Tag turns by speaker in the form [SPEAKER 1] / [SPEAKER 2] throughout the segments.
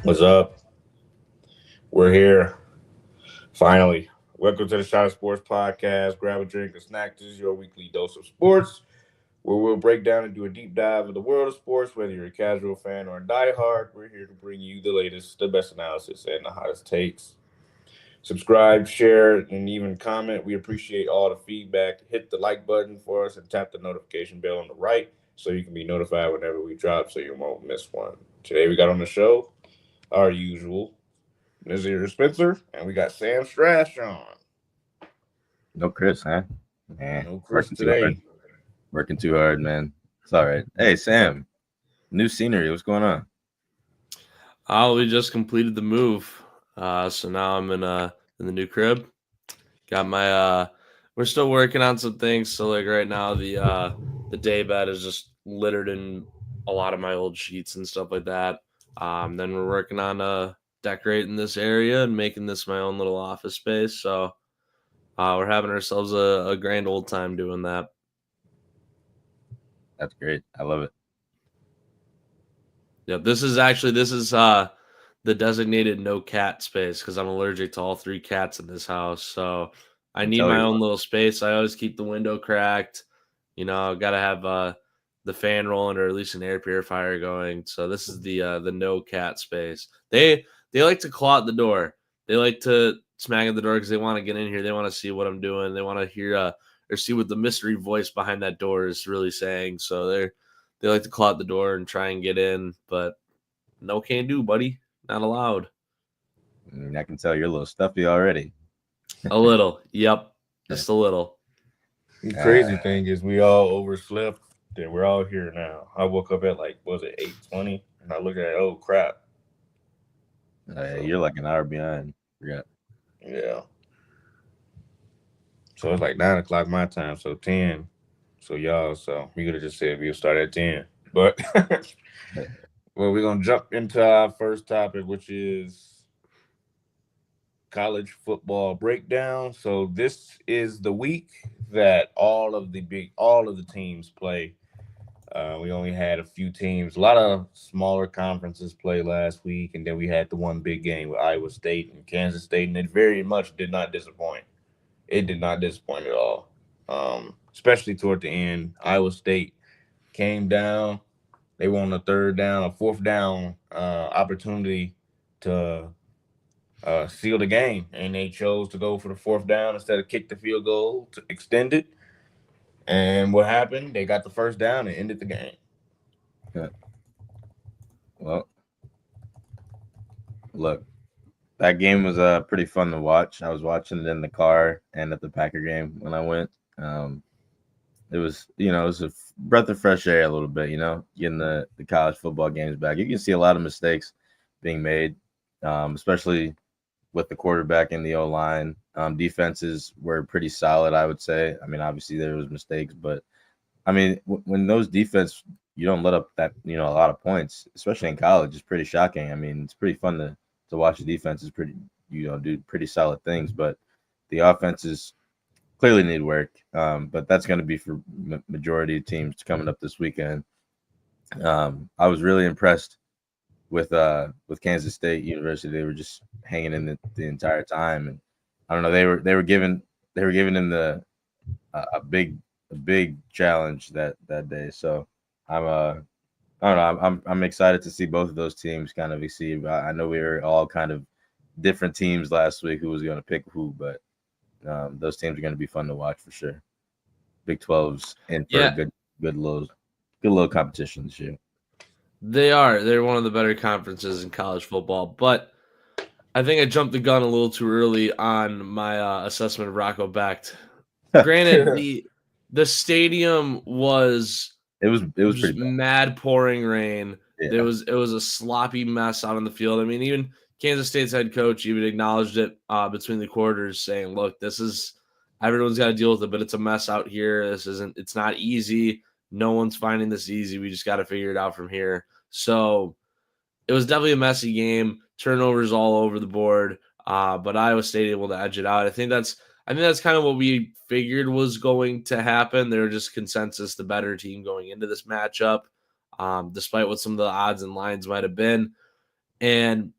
[SPEAKER 1] What's up? We're here. Finally. Welcome to the Shot of Sports Podcast. Grab a drink, a snack. This is your weekly dose of sports, where we'll break down and do a deep dive of the world of sports. Whether you're a casual fan or a diehard, we're here to bring you the latest, the best analysis, and the hottest takes. Subscribe, share, and even comment. We appreciate all the feedback. Hit the like button for us and tap the notification bell on the right so you can be notified whenever we drop so you won't miss one. Today we got on the show our usual Nazir Spencer, and we got Sam Strash on.
[SPEAKER 2] No Chris, huh?
[SPEAKER 1] No Chris
[SPEAKER 2] Working too hard.
[SPEAKER 1] today.
[SPEAKER 2] Working too hard, man. It's all right. Hey, Sam, new scenery. What's going on?
[SPEAKER 3] We just completed the move, so now I'm in the new crib. Got my we're still working on some things. So like right now, the day bed is just littered in a lot of my old sheets and stuff like that. Then we're working on decorating this area and making this my own little office space. So we're having ourselves a grand old time doing that.
[SPEAKER 2] That's great. I love it.
[SPEAKER 3] Yep, this is the designated no cat space because I'm allergic to all three cats in this house. So I need
[SPEAKER 2] tell
[SPEAKER 3] my
[SPEAKER 2] you.
[SPEAKER 3] own little space. I always keep the window cracked. Gotta have the fan rolling or at least an air purifier going. So this is the no cat space. They like to claw at the door. They like to smack at the door because they want to get in here. They want to see what I'm doing. They want to hear or see what the mystery voice behind that door is really saying. So they like to claw at the door and try and get in, but no can do, buddy. Not allowed.
[SPEAKER 2] I can tell you're a little stuffy already.
[SPEAKER 3] A little. Yep. Just a little.
[SPEAKER 1] The crazy thing is, we all overslept. That we're all here now. I woke up at like, was it 8:20? And I looked at it, oh crap.
[SPEAKER 2] You're like an hour behind. Forgot.
[SPEAKER 1] Yeah. So it's like 9 o'clock my time, so 10. So y'all, so we could have just said we'll start at 10. But well, we're gonna jump into our first topic, which is college football breakdown. So this is the week that all of the teams play. We only had a few teams, a lot of smaller conferences play last week, and then we had the one big game with Iowa State and Kansas State, and it very much did not disappoint. It did not disappoint at all, especially toward the end. Iowa State came down. They won a fourth down opportunity to seal the game, and they chose to go for the fourth down instead of kick the field goal to extend it. And what happened? They got the first down and ended the game.
[SPEAKER 2] Yeah. Well, look, that game was pretty fun to watch. I was watching it in the car and at the Packer game when I went. It was, it was a breath of fresh air a little bit, getting the college football games back. You can see a lot of mistakes being made, especially with the quarterback and the O-line. Defenses were pretty solid, I would say. I mean, obviously there was mistakes, but I mean, when those defense, you don't let up that, a lot of points, especially in college, it's pretty shocking. I mean, it's pretty fun to watch the defenses do pretty solid things, but the offenses clearly need work. But that's going to be for majority of teams coming up this weekend. I was really impressed with Kansas State University. They were just hanging in the entire time, and I don't know, they were giving him a big challenge that day. So I don't know. I'm excited to see both of those teams kind of exceed. I know we were all kind of different teams last week who was going to pick who, but those teams are going to be fun to watch for sure. Big 12's in for a good little competition this year.
[SPEAKER 3] They're one of the better conferences in college football, but I think I jumped the gun a little too early on my assessment of Rocco Becht. Granted, the stadium was
[SPEAKER 2] it was
[SPEAKER 3] just
[SPEAKER 2] pretty
[SPEAKER 3] mad pouring rain.
[SPEAKER 2] Yeah.
[SPEAKER 3] It was a sloppy mess out on the field. I mean, even Kansas State's head coach even acknowledged it between the quarters, saying, "Look, everyone's got to deal with it, but it's a mess out here. It's not easy. No one's finding this easy. We just got to figure it out from here." So it was definitely a messy game. Turnovers all over the board, but Iowa State able to edge it out. I think that's kind of what we figured was going to happen. They were just consensus the better team going into this matchup, despite what some of the odds and lines might have been. And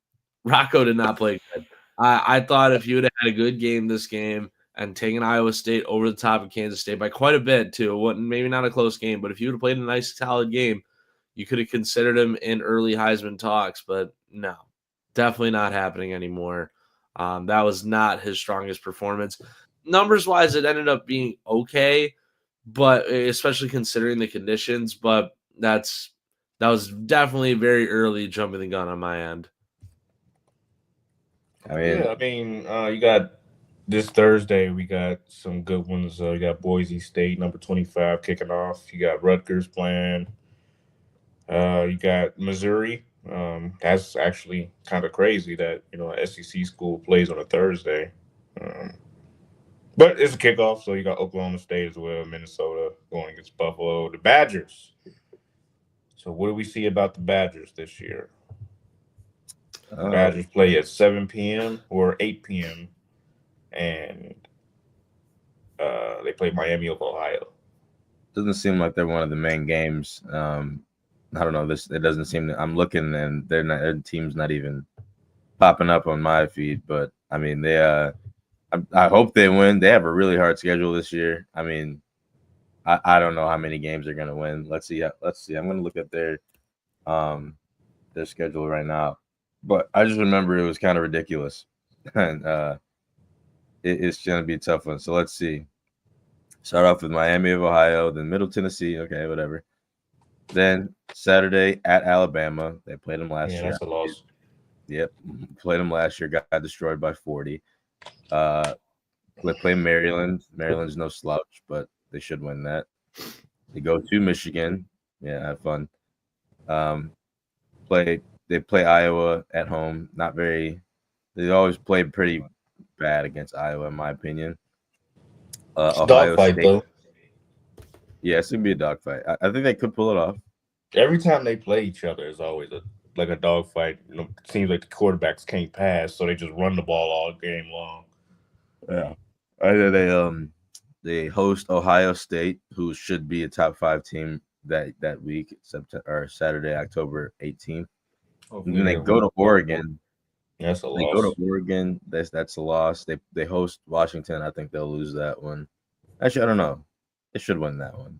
[SPEAKER 3] Rocco did not play good. I thought if you would have had a good game this game and taken Iowa State over the top of Kansas State by quite a bit too, it wasn't maybe not a close game, but if you would have played a nice solid game, you could have considered him in early Heisman talks. But no, definitely not happening anymore. That was not his strongest performance. Numbers wise, it ended up being okay, but especially considering the conditions. But that was definitely very early jumping the gun on my end.
[SPEAKER 2] I mean,
[SPEAKER 1] Yeah, you got this Thursday. We got some good ones. You got Boise State, number 25, kicking off. You got Rutgers playing. You got Missouri. That's actually kind of crazy that an SEC school plays on a Thursday. But it's a kickoff, so you got Oklahoma State as well, Minnesota going against Buffalo. The Badgers. So what do we see about the Badgers this year? The Badgers play at 7 p.m. or 8 p.m. and they play Miami of Ohio.
[SPEAKER 2] Doesn't seem like they're one of the main games. I don't know. It doesn't seem. I'm looking and their team's not even popping up on my feed. But I mean, I hope they win. They have a really hard schedule this year. I mean, I don't know how many games they're gonna win. Let's see. I'm gonna look at their schedule right now. But I just remember it was kind of ridiculous, and it's gonna be a tough one. So let's see. Start off with Miami of Ohio, then Middle Tennessee. Okay, whatever. Then Saturday at Alabama. They played them last year.
[SPEAKER 1] That's a loss.
[SPEAKER 2] Yep, played them last year. Got destroyed by 40. They play Maryland. Maryland's no slouch, but they should win that. They go to Michigan. Yeah, have fun. They play Iowa at home. Not very. They always play pretty bad against Iowa, in my opinion. Ohio
[SPEAKER 1] Dogfight,
[SPEAKER 2] State.
[SPEAKER 1] though.
[SPEAKER 2] Yeah, it's gonna be a dogfight. I think they could pull it off.
[SPEAKER 1] Every time they play each other, it's always a dogfight. It seems like the quarterbacks can't pass, so they just run the ball all game long.
[SPEAKER 2] Yeah. Either they host Ohio State, who should be a top 5 team that week, Saturday, October 18th. And then they go to Oregon.
[SPEAKER 1] That's a
[SPEAKER 2] They
[SPEAKER 1] loss.
[SPEAKER 2] go to Oregon. That's a loss. They host Washington. I think they'll lose that one. Actually, I don't know. They should win that one.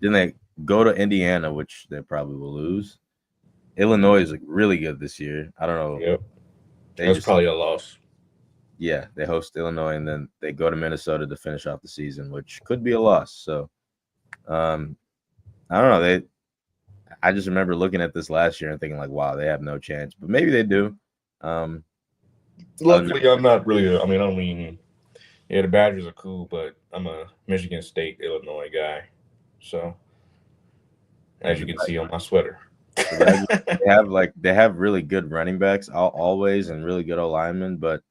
[SPEAKER 2] Then they go to Indiana, which they probably will lose. Illinois is really good this year. I don't know.
[SPEAKER 1] Yep. That's probably a loss.
[SPEAKER 2] Yeah, they host Illinois, and then they go to Minnesota to finish off the season, which could be a loss. So, I don't know. I just remember looking at this last year and thinking like, wow, they have no chance. But maybe they do.
[SPEAKER 1] Luckily, I'm not really. The Badgers are cool, but I'm a Michigan State, Illinois guy. So, as you can see on my sweater.
[SPEAKER 2] they have really good running backs always and really good linemen, but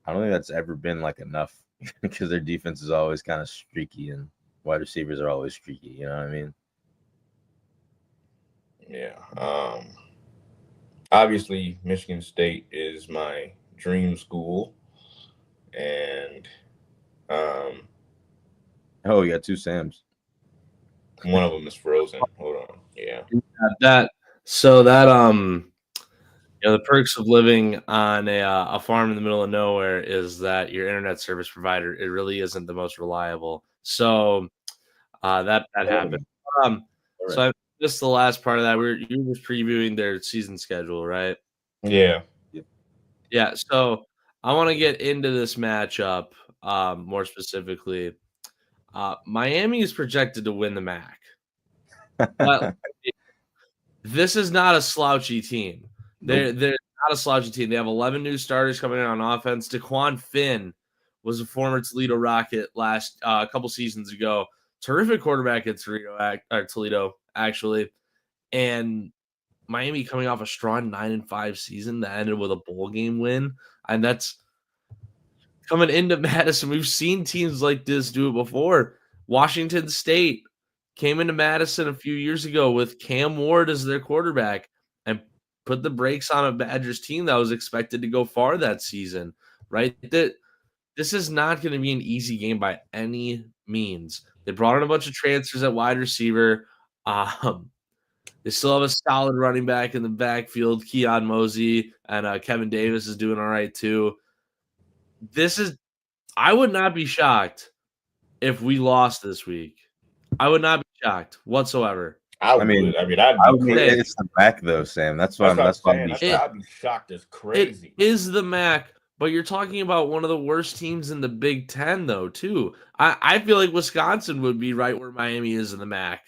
[SPEAKER 2] I don't think that's ever been like enough because their defense is always kind of streaky and wide receivers are always streaky. You know what I mean?
[SPEAKER 1] Yeah. Obviously, Michigan State is my dream school, and
[SPEAKER 2] oh, you got 2 Sams.
[SPEAKER 1] One of them is frozen. Hold on. Yeah.
[SPEAKER 3] The perks of living on a farm in the middle of nowhere is that your internet service provider, it really isn't the most reliable. So that happened. So I missed the last part of that. You were previewing their season schedule, right?
[SPEAKER 1] Yeah.
[SPEAKER 3] Yeah. So I want to get into this matchup more specifically. Miami is projected to win the MAC. But this is not a slouchy team. They're not a slouchy team. They have 11 new starters coming in on offense. DeQuan Finn was a former Toledo Rocket a couple seasons ago. Terrific quarterback at Toledo, actually. And Miami coming off a strong 9-5 season that ended with a bowl game win. And that's coming into Madison. We've seen teams like this do it before. Washington State came into Madison a few years ago with Cam Ward as their quarterback and put the brakes on a Badgers team that was expected to go far that season, right? This is not going to be an easy game by any means. They brought in a bunch of transfers at wide receiver. They still have a solid running back in the backfield, Keon Mosey, and Kevin Davis is doing all right too. I would not be shocked if we lost this week. I would not be shocked whatsoever.
[SPEAKER 1] I
[SPEAKER 2] I mean,
[SPEAKER 1] would. I mean, I'd be crazy.
[SPEAKER 2] it's the MAC though, Sam. That's why
[SPEAKER 1] That's what I'm
[SPEAKER 2] be
[SPEAKER 1] saying.
[SPEAKER 2] shocked.
[SPEAKER 1] I'd be shocked as crazy.
[SPEAKER 3] It is the MAC, but you're talking about one of the worst teams in the Big Ten, though, too. I feel like Wisconsin would be right where Miami is in the MAC.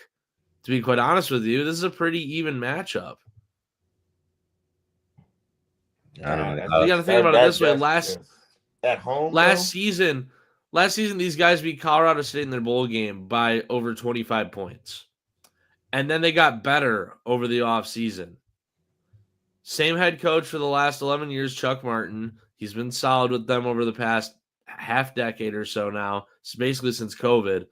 [SPEAKER 3] To be quite honest with you, this is a pretty even matchup.
[SPEAKER 2] I don't know.
[SPEAKER 3] You got to think about it this way.
[SPEAKER 1] At home,
[SPEAKER 3] last season, these guys beat Colorado State in their bowl game by over 25 points. And then they got better over the offseason. Same head coach for the last 11 years, Chuck Martin. He's been solid with them over the past half decade or so now, basically since COVID.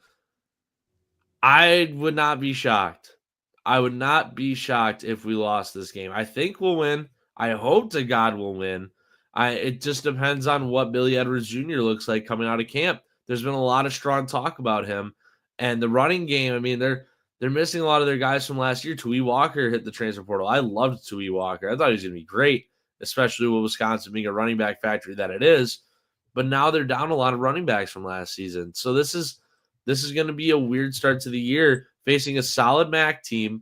[SPEAKER 3] I would not be shocked. I would not be shocked if we lost this game. I think we'll win. I hope to God we'll win. It just depends on what Billy Edwards Jr. looks like coming out of camp. There's been a lot of strong talk about him. And the running game, I mean, they're missing a lot of their guys from last year. Tui Walker hit the transfer portal. I loved Tui Walker. I thought he was going to be great, especially with Wisconsin being a running back factory that it is. But now they're down a lot of running backs from last season. So this is going to be a weird start to the year, facing a solid MAC team,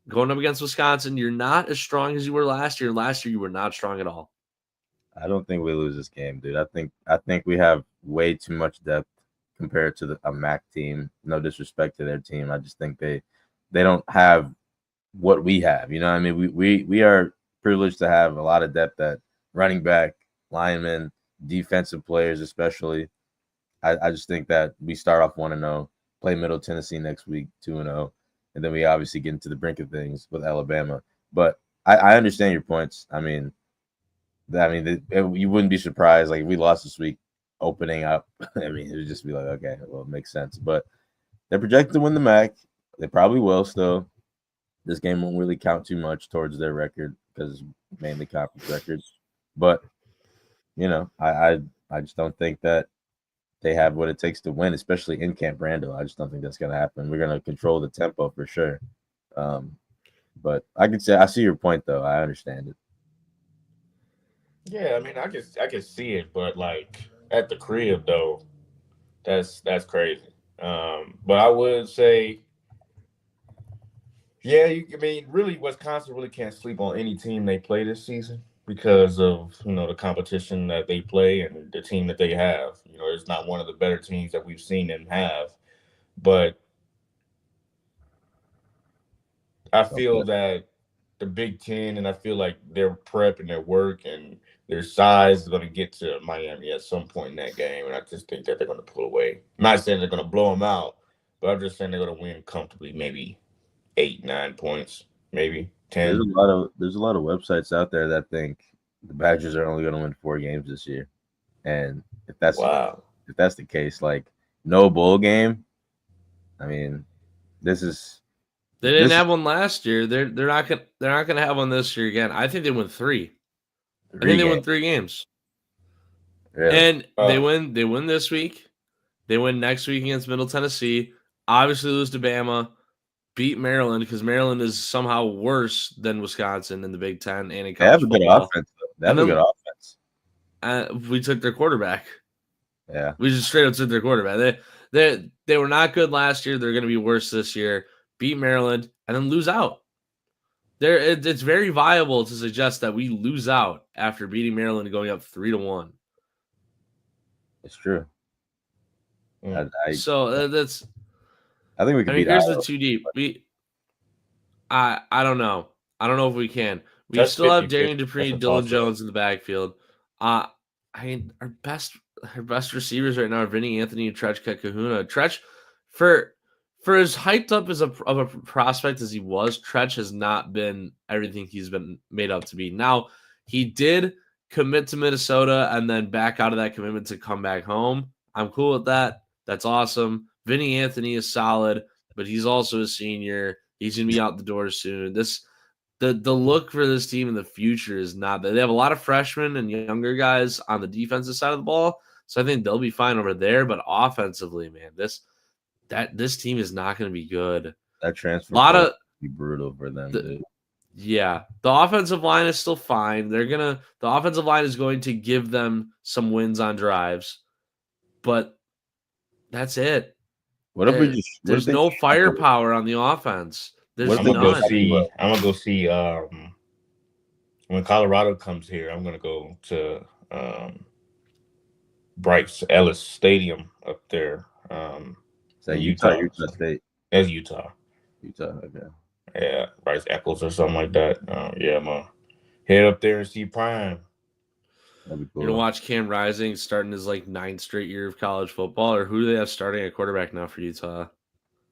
[SPEAKER 3] going up against Wisconsin. You're not as strong as you were last year. Last year, you were not strong at all.
[SPEAKER 2] I don't think we lose this game, dude. I think we have way too much depth compared to a MAC team. No disrespect to their team. I just think they don't have what we have. You know what I mean? We are privileged to have a lot of depth at running back, linemen, defensive players especially. I just think that we start off 1-0, play Middle Tennessee next week 2-0, and then we obviously get into the brink of things with Alabama. But I understand your points. You wouldn't be surprised like if we lost this week opening up. I mean, it would just be like, okay, well, it makes sense. But they're projected to win the MAC. They probably will still. This game won't really count too much towards their record because it's mainly conference records. But, I just don't think that they have what it takes to win, especially in Camp Randall. I just don't think that's going to happen. We're going to control the tempo for sure. But I see your point, though. I understand it.
[SPEAKER 1] Yeah, I mean, I can see it, but like at the crib though, that's crazy. But I would say, yeah, really, Wisconsin really can't sleep on any team they play this season because of the competition that they play and the team that they have. It's not one of the better teams that we've seen them have, but I feel that the Big Ten and I feel like their prep and their work and their size is going to get to Miami at some point in that game, and I just think that they're going to pull away. I'm not saying they're going to blow them out, but I'm just saying they're going to win comfortably, maybe 8-9 points, maybe 10.
[SPEAKER 2] There's a lot of websites out there that think the Badgers are only going to win 4 games this year, and if that's the case, like no bowl game, I mean, this is.
[SPEAKER 3] They didn't have one last year. They're not gonna have one this year again. I think they won 3. I think they won 3 games. Really? And they win this week. They win next week against Middle Tennessee. Obviously lose to Bama. Beat Maryland because Maryland is somehow worse than Wisconsin in the Big Ten and in college football.
[SPEAKER 2] They have a good offense.
[SPEAKER 3] We took their quarterback.
[SPEAKER 2] Yeah.
[SPEAKER 3] We just straight up took their quarterback. They were not good last year. They're going to be worse this year. Beat Maryland and then lose out. It's very viable to suggest that we lose out after beating Maryland and going up 3-1.
[SPEAKER 2] It's true.
[SPEAKER 3] I think we
[SPEAKER 2] can beat
[SPEAKER 3] here's
[SPEAKER 2] Iowa.
[SPEAKER 3] The too deep. I don't know. I don't know if we can. We still have Darian Dupree, Dylan Jones in the backfield. Our best receivers right now are Vinny Anthony and Trech Kahuna. Trech, for as hyped up of a prospect as he was, Trech has not been everything he's been made up to be. Now, he did commit to Minnesota and then back out of that commitment to come back home. I'm cool with that. That's awesome. Vinny Anthony is solid, but he's also a senior. He's going to be out the door soon. The look for this team in the future is not that. They have a lot of freshmen and younger guys on the defensive side of the ball, so I think they'll be fine over there. But offensively, man, this team is not going to be good.
[SPEAKER 2] That transfer.
[SPEAKER 3] A
[SPEAKER 2] be brutal for them,
[SPEAKER 3] The-
[SPEAKER 2] dude.
[SPEAKER 3] Yeah, the offensive line is still fine. The offensive line is going to give them some wins on drives, but that's it.
[SPEAKER 2] What if we just? What if
[SPEAKER 3] There's
[SPEAKER 2] they
[SPEAKER 3] no
[SPEAKER 2] came out there-
[SPEAKER 3] firepower on the offense. There's
[SPEAKER 2] What if
[SPEAKER 1] I'm
[SPEAKER 2] they
[SPEAKER 1] gonna go
[SPEAKER 3] none.
[SPEAKER 1] see. I'm gonna go see. When Colorado comes here, I'm gonna go to Bryce Ellis Stadium up there.
[SPEAKER 2] Is that
[SPEAKER 1] in
[SPEAKER 2] Utah?
[SPEAKER 1] Utah.
[SPEAKER 2] Utah State.
[SPEAKER 1] That's Utah.
[SPEAKER 2] Utah. Okay.
[SPEAKER 1] Yeah, Bryce Eccles or something like that. Yeah, I'm gonna head up there and see Prime.
[SPEAKER 2] That'd be
[SPEAKER 3] You're gonna
[SPEAKER 2] cool.
[SPEAKER 3] watch Cam Rising starting his like 9th straight year of college football, or who do they have starting at quarterback now for Utah?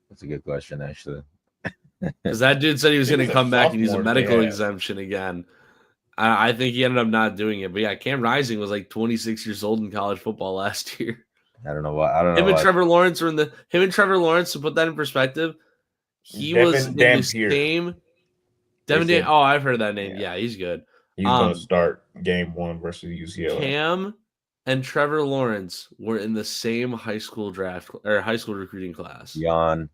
[SPEAKER 2] That's a good question, actually.
[SPEAKER 3] Because that dude said he was
[SPEAKER 1] He
[SPEAKER 3] going
[SPEAKER 1] was
[SPEAKER 3] to
[SPEAKER 1] a
[SPEAKER 3] come back and use a
[SPEAKER 1] sophomore,
[SPEAKER 3] medical
[SPEAKER 1] yeah.
[SPEAKER 3] exemption again. I think he ended up not doing it. But yeah, Cam Rising was like 26 years old in college football last year.
[SPEAKER 2] I don't know why. I don't know
[SPEAKER 3] Him and
[SPEAKER 2] why.
[SPEAKER 3] Trevor Lawrence were in the. Him and Trevor Lawrence, to put that in perspective, he was in the
[SPEAKER 1] Dampier.
[SPEAKER 3] same.
[SPEAKER 1] They
[SPEAKER 3] Devin
[SPEAKER 1] said-
[SPEAKER 3] Oh, I've heard that name.
[SPEAKER 1] Yeah.
[SPEAKER 3] Yeah, he's good.
[SPEAKER 1] He's gonna start game 1 versus UCLA.
[SPEAKER 3] Cam and Trevor Lawrence were in the same high school draft or high school recruiting class.
[SPEAKER 2] Yawn.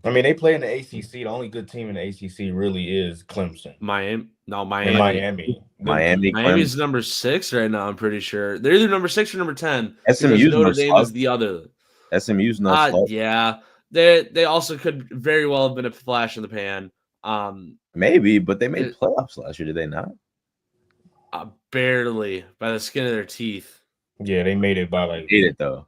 [SPEAKER 1] I mean, they play in the ACC. The only good team in the ACC really is Clemson
[SPEAKER 3] Miami.
[SPEAKER 1] and Miami. Good
[SPEAKER 2] Miami.
[SPEAKER 1] team.
[SPEAKER 3] Miami's number 6 right now. I'm pretty sure they're either number 6 or number 10.
[SPEAKER 2] SMU's
[SPEAKER 3] because
[SPEAKER 2] no
[SPEAKER 3] Notre Dame is
[SPEAKER 2] slouch.
[SPEAKER 3] the other.
[SPEAKER 2] SMU's no slouch.
[SPEAKER 3] Yeah, they also could very well have been a flash in the pan.
[SPEAKER 2] Maybe, but they made
[SPEAKER 3] It-
[SPEAKER 2] playoffs last year, did they not?
[SPEAKER 3] Barely by the skin of their teeth.
[SPEAKER 1] Yeah, they made it by like
[SPEAKER 2] Hate it though.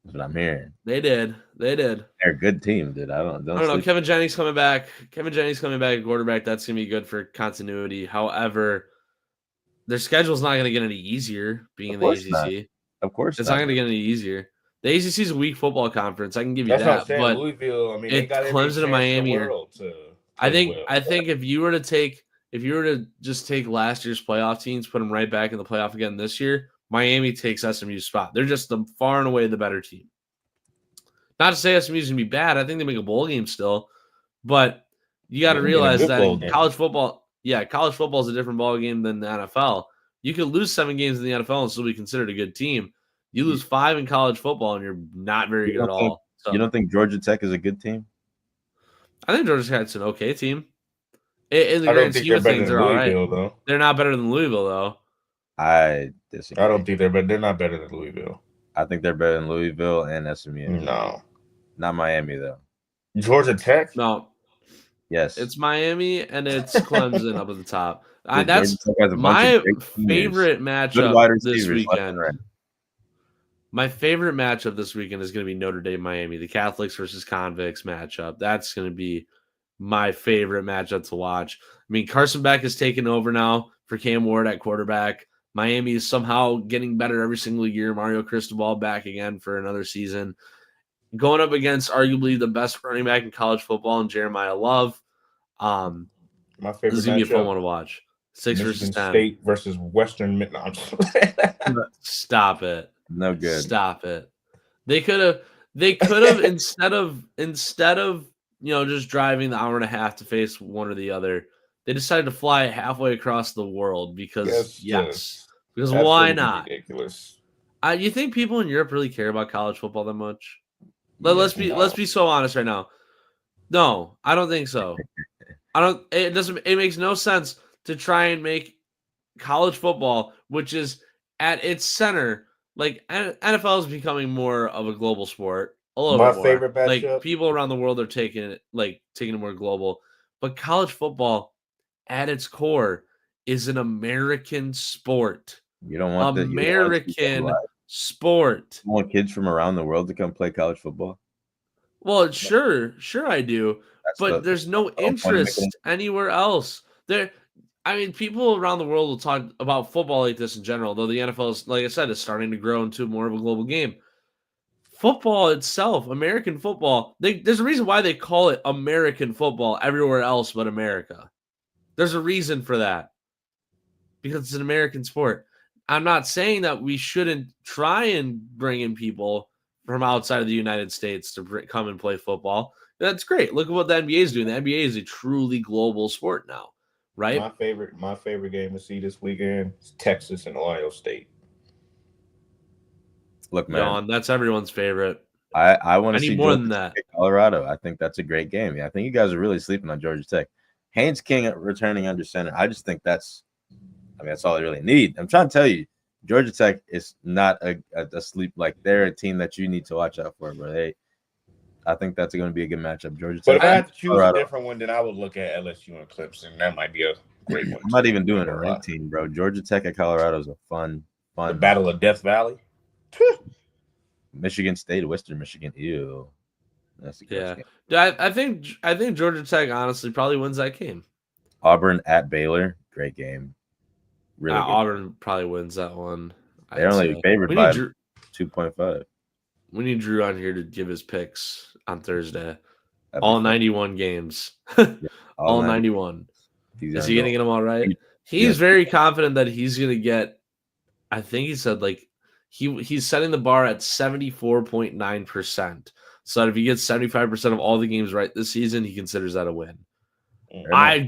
[SPEAKER 2] That's what I'm hearing.
[SPEAKER 3] They did.
[SPEAKER 2] They're a good team, dude. I don't
[SPEAKER 3] I don't know.
[SPEAKER 2] sleep-
[SPEAKER 3] Kevin Jennings coming back. Kevin Jennings coming back at quarterback. That's gonna be good for continuity. However, their schedule's not gonna get any easier being in the
[SPEAKER 2] course not.
[SPEAKER 3] ACC.
[SPEAKER 2] Of course,
[SPEAKER 3] It's not gonna get any easier. The ACC is a weak football conference. I can give you
[SPEAKER 1] that's what I'm
[SPEAKER 3] that.
[SPEAKER 1] saying.
[SPEAKER 3] But
[SPEAKER 1] Louisville. I mean, they
[SPEAKER 3] it-
[SPEAKER 1] got every
[SPEAKER 3] Clemson
[SPEAKER 1] chance
[SPEAKER 3] and
[SPEAKER 1] in
[SPEAKER 3] Miami
[SPEAKER 1] the
[SPEAKER 3] are-
[SPEAKER 1] world to.
[SPEAKER 3] I
[SPEAKER 1] play
[SPEAKER 3] think
[SPEAKER 1] well.
[SPEAKER 3] I think if you were to just take last year's playoff teams, put them right back in the playoff again this year, Miami takes SMU's spot. They're just the far and away the better team. Not to say SMU's gonna be bad. I think they make a bowl game still, but you got to
[SPEAKER 1] They make a
[SPEAKER 3] realize
[SPEAKER 1] good
[SPEAKER 3] that
[SPEAKER 1] bowl
[SPEAKER 3] in
[SPEAKER 1] game.
[SPEAKER 3] college football is a different ball game than the NFL. You could lose 7 games in the NFL and still be considered a good team. You lose 5 in college football and you're not very
[SPEAKER 2] You
[SPEAKER 3] good at
[SPEAKER 2] don't think-
[SPEAKER 3] all. So,
[SPEAKER 2] You don't think Georgia Tech is a good team?
[SPEAKER 3] I think Georgia Tech's an okay team. In the
[SPEAKER 1] I don't
[SPEAKER 3] grand
[SPEAKER 1] think
[SPEAKER 3] scheme
[SPEAKER 1] they're
[SPEAKER 3] of
[SPEAKER 1] better
[SPEAKER 3] things,
[SPEAKER 1] than
[SPEAKER 3] they're all right.
[SPEAKER 1] Louisville, though.
[SPEAKER 3] They're not better than Louisville, though.
[SPEAKER 2] I disagree.
[SPEAKER 1] I don't think they're better. They're not better than Louisville.
[SPEAKER 2] I think they're better than Louisville and SMU.
[SPEAKER 1] No,
[SPEAKER 2] Not Miami though.
[SPEAKER 1] Georgia Tech.
[SPEAKER 3] No,
[SPEAKER 2] Yes,
[SPEAKER 3] it's Miami and it's Clemson up at the top.
[SPEAKER 2] Dude,
[SPEAKER 3] That's
[SPEAKER 2] Georgia Tech has a bunch
[SPEAKER 3] my
[SPEAKER 2] of great teammates.
[SPEAKER 3] favorite
[SPEAKER 2] Good
[SPEAKER 3] matchup
[SPEAKER 2] wide
[SPEAKER 3] this
[SPEAKER 2] receivers left and
[SPEAKER 3] weekend.
[SPEAKER 2] right.
[SPEAKER 3] My favorite matchup this weekend is going to be Notre Dame Miami, the Catholics versus convicts matchup. That's going to be my favorite matchup to watch. I mean, Carson Beck is taking over now for Cam Ward at quarterback. Miami is somehow getting better every single year. Mario Cristobal back again for another season. Going up against arguably the best running back in college football and Jeremiah Love.
[SPEAKER 1] My favorite
[SPEAKER 3] This is going to be a fun
[SPEAKER 1] matchup,
[SPEAKER 3] one to watch. 6 versus
[SPEAKER 1] Michigan
[SPEAKER 3] 10.
[SPEAKER 1] State versus Western Mid. No, I'm just-
[SPEAKER 3] Stop it.
[SPEAKER 2] No good.
[SPEAKER 3] Stop it. They could have instead of just driving the hour and a half to face one or the other, they decided to fly halfway across the world because because why
[SPEAKER 1] absolutely
[SPEAKER 3] not?
[SPEAKER 1] Ridiculous.
[SPEAKER 3] You think people in Europe really care about college football that much? Let's be so honest right now. No, I don't think so. It makes no sense to try and make college football, which is at its center, like NFL is becoming more of a global sport. A little
[SPEAKER 1] My
[SPEAKER 3] bit more.
[SPEAKER 1] favorite
[SPEAKER 3] Like
[SPEAKER 1] matchup-
[SPEAKER 3] people around the world are taking it more global. But college football at its core is an American sport.
[SPEAKER 2] You don't want the
[SPEAKER 3] American sport.
[SPEAKER 2] You want kids from around the world to come play college football.
[SPEAKER 3] Well, sure I do.
[SPEAKER 2] That's
[SPEAKER 3] But
[SPEAKER 2] the-
[SPEAKER 3] there's no
[SPEAKER 2] point of making
[SPEAKER 3] interest
[SPEAKER 2] it.
[SPEAKER 3] anywhere else. People around the world will talk about football like this in general, though the NFL is, like I said, is starting to grow into more of a global game. Football itself, American football, there's a reason why they call it American football everywhere else but America. There's a reason for that. Because it's an American sport. I'm not saying that we shouldn't try and bring in people from outside of the United States to come and play football. That's great. Look at what the NBA is doing. The NBA is a truly global sport now, right?
[SPEAKER 1] My favorite game to see this weekend is Texas and Ohio State.
[SPEAKER 2] Look, man.
[SPEAKER 3] Yawn. That's everyone's favorite.
[SPEAKER 2] I want
[SPEAKER 3] I
[SPEAKER 2] to
[SPEAKER 3] need
[SPEAKER 2] see
[SPEAKER 3] more
[SPEAKER 2] Georgia
[SPEAKER 3] than
[SPEAKER 2] Tech
[SPEAKER 3] that.
[SPEAKER 2] at Colorado. I think that's a great game. Yeah, I think you guys are really sleeping on Georgia Tech. Haynes King returning under center. I just think that's all they really need. I'm trying to tell you, Georgia Tech is not a sleep. Like they're a team that you need to watch out for, bro. I think that's going to be a good matchup. Georgia
[SPEAKER 1] But
[SPEAKER 2] Tech.
[SPEAKER 1] if I had to choose a
[SPEAKER 2] Colorado.
[SPEAKER 1] different one, then I would look at LSU and Clemson. That might be a great one.
[SPEAKER 2] I'm not
[SPEAKER 1] too.
[SPEAKER 2] even doing
[SPEAKER 1] Ain't
[SPEAKER 2] a
[SPEAKER 1] gonna
[SPEAKER 2] ranked
[SPEAKER 1] lie.
[SPEAKER 2] team, bro. Georgia Tech at Colorado is a fun.
[SPEAKER 1] The Battle of Death Valley.
[SPEAKER 2] Michigan State, Western Michigan. Ew, that's a gross
[SPEAKER 3] Yeah.
[SPEAKER 2] game.
[SPEAKER 3] Yeah, I think Georgia Tech honestly probably wins that game.
[SPEAKER 2] Auburn at Baylor, great game. Really good.
[SPEAKER 3] Auburn probably wins that one.
[SPEAKER 2] They're
[SPEAKER 3] I'd
[SPEAKER 2] only
[SPEAKER 3] say.
[SPEAKER 2] favored
[SPEAKER 3] We
[SPEAKER 2] by
[SPEAKER 3] need Drew,
[SPEAKER 2] 2.5.
[SPEAKER 3] we need Drew on here to give his picks on Thursday.
[SPEAKER 2] That'd be
[SPEAKER 3] All
[SPEAKER 2] fun.
[SPEAKER 3] 91 games.
[SPEAKER 2] All
[SPEAKER 3] All 91.
[SPEAKER 2] He's
[SPEAKER 3] Is he going to get them all right?
[SPEAKER 2] He-
[SPEAKER 3] He's
[SPEAKER 2] yes.
[SPEAKER 3] very confident that he's going to get, I think he said like he's setting the bar at 74.9%. So that if he gets 75% of all the games right this season, he considers that a win.
[SPEAKER 2] Fair enough.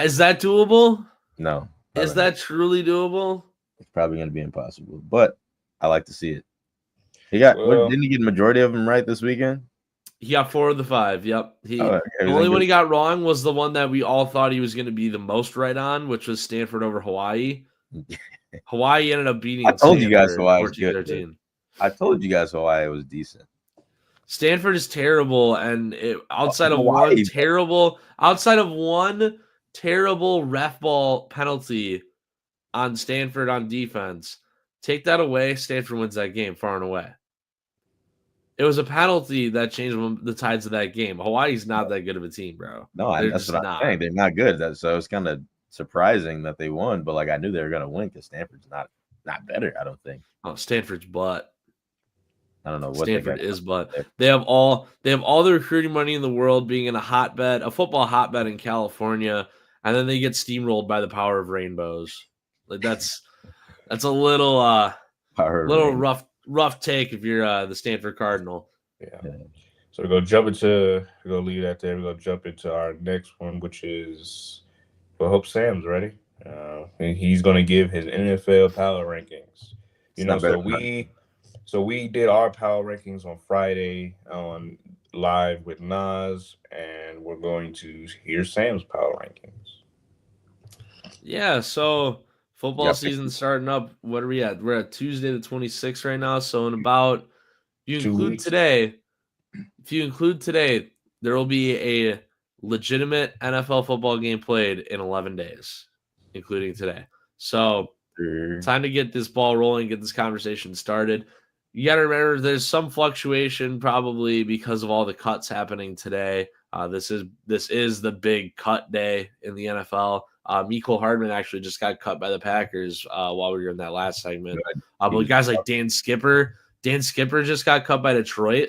[SPEAKER 3] Is that doable?
[SPEAKER 2] No.
[SPEAKER 3] Is
[SPEAKER 2] probably
[SPEAKER 3] that truly doable?
[SPEAKER 2] It's probably going to be impossible, but I like to see it. He got. Didn't he get the majority of them right this weekend?
[SPEAKER 3] He got 4 of the 5. Yep.
[SPEAKER 2] Okay,
[SPEAKER 3] The only one he got wrong was the one that we all thought he was going to be the most right on, which was Stanford over Hawaii. Hawaii ended up beating.
[SPEAKER 2] I told you guys Hawaii was
[SPEAKER 3] 14-13.
[SPEAKER 2] good. I told you guys Hawaii was decent.
[SPEAKER 3] Stanford is terrible, and outside of
[SPEAKER 2] Hawaii.
[SPEAKER 3] one terrible ref ball penalty on Stanford on defense, take that away, Stanford wins that game far and away. It was a penalty that changed the tides of that game. Hawaii's not that good of a team, bro.
[SPEAKER 2] No, that's what I'm saying. They're not good. So it's kind of surprising that they won, but like I knew they were going to win because Stanford's not better. I don't think.
[SPEAKER 3] Oh, Stanford's butt.
[SPEAKER 2] I don't know what
[SPEAKER 3] Stanford is, but they have all the recruiting money in the world, being in a football hotbed in California, and then they get steamrolled by the power of rainbows. Like that's a little rough take if you're the Stanford Cardinal.
[SPEAKER 1] Yeah. So we're gonna leave that there. We're gonna jump into our next one, which is I hope Sam's ready. And he's gonna give his NFL power rankings. So we did our power rankings on Friday on live with Nas, and we're going to hear Sam's power rankings.
[SPEAKER 3] Yeah, so football season starting up. What are we at? We're at Tuesday the 26th right now. So in about if you include today, there will be a legitimate NFL football game played in 11 days, including today. So time to get this ball rolling, get this conversation started. You got to remember there's some fluctuation probably because of all the cuts happening today. This is the big cut day in the NFL. Mecole Hardman actually just got cut by the Packers while we were in that last segment. But guys like Dan Skipper just got cut by Detroit.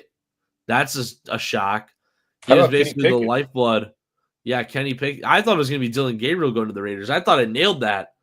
[SPEAKER 3] That's a shock. He was basically the lifeblood. Yeah, Kenny Pickett. I thought it was going to be Dylan Gabriel going to the Raiders. I thought I nailed that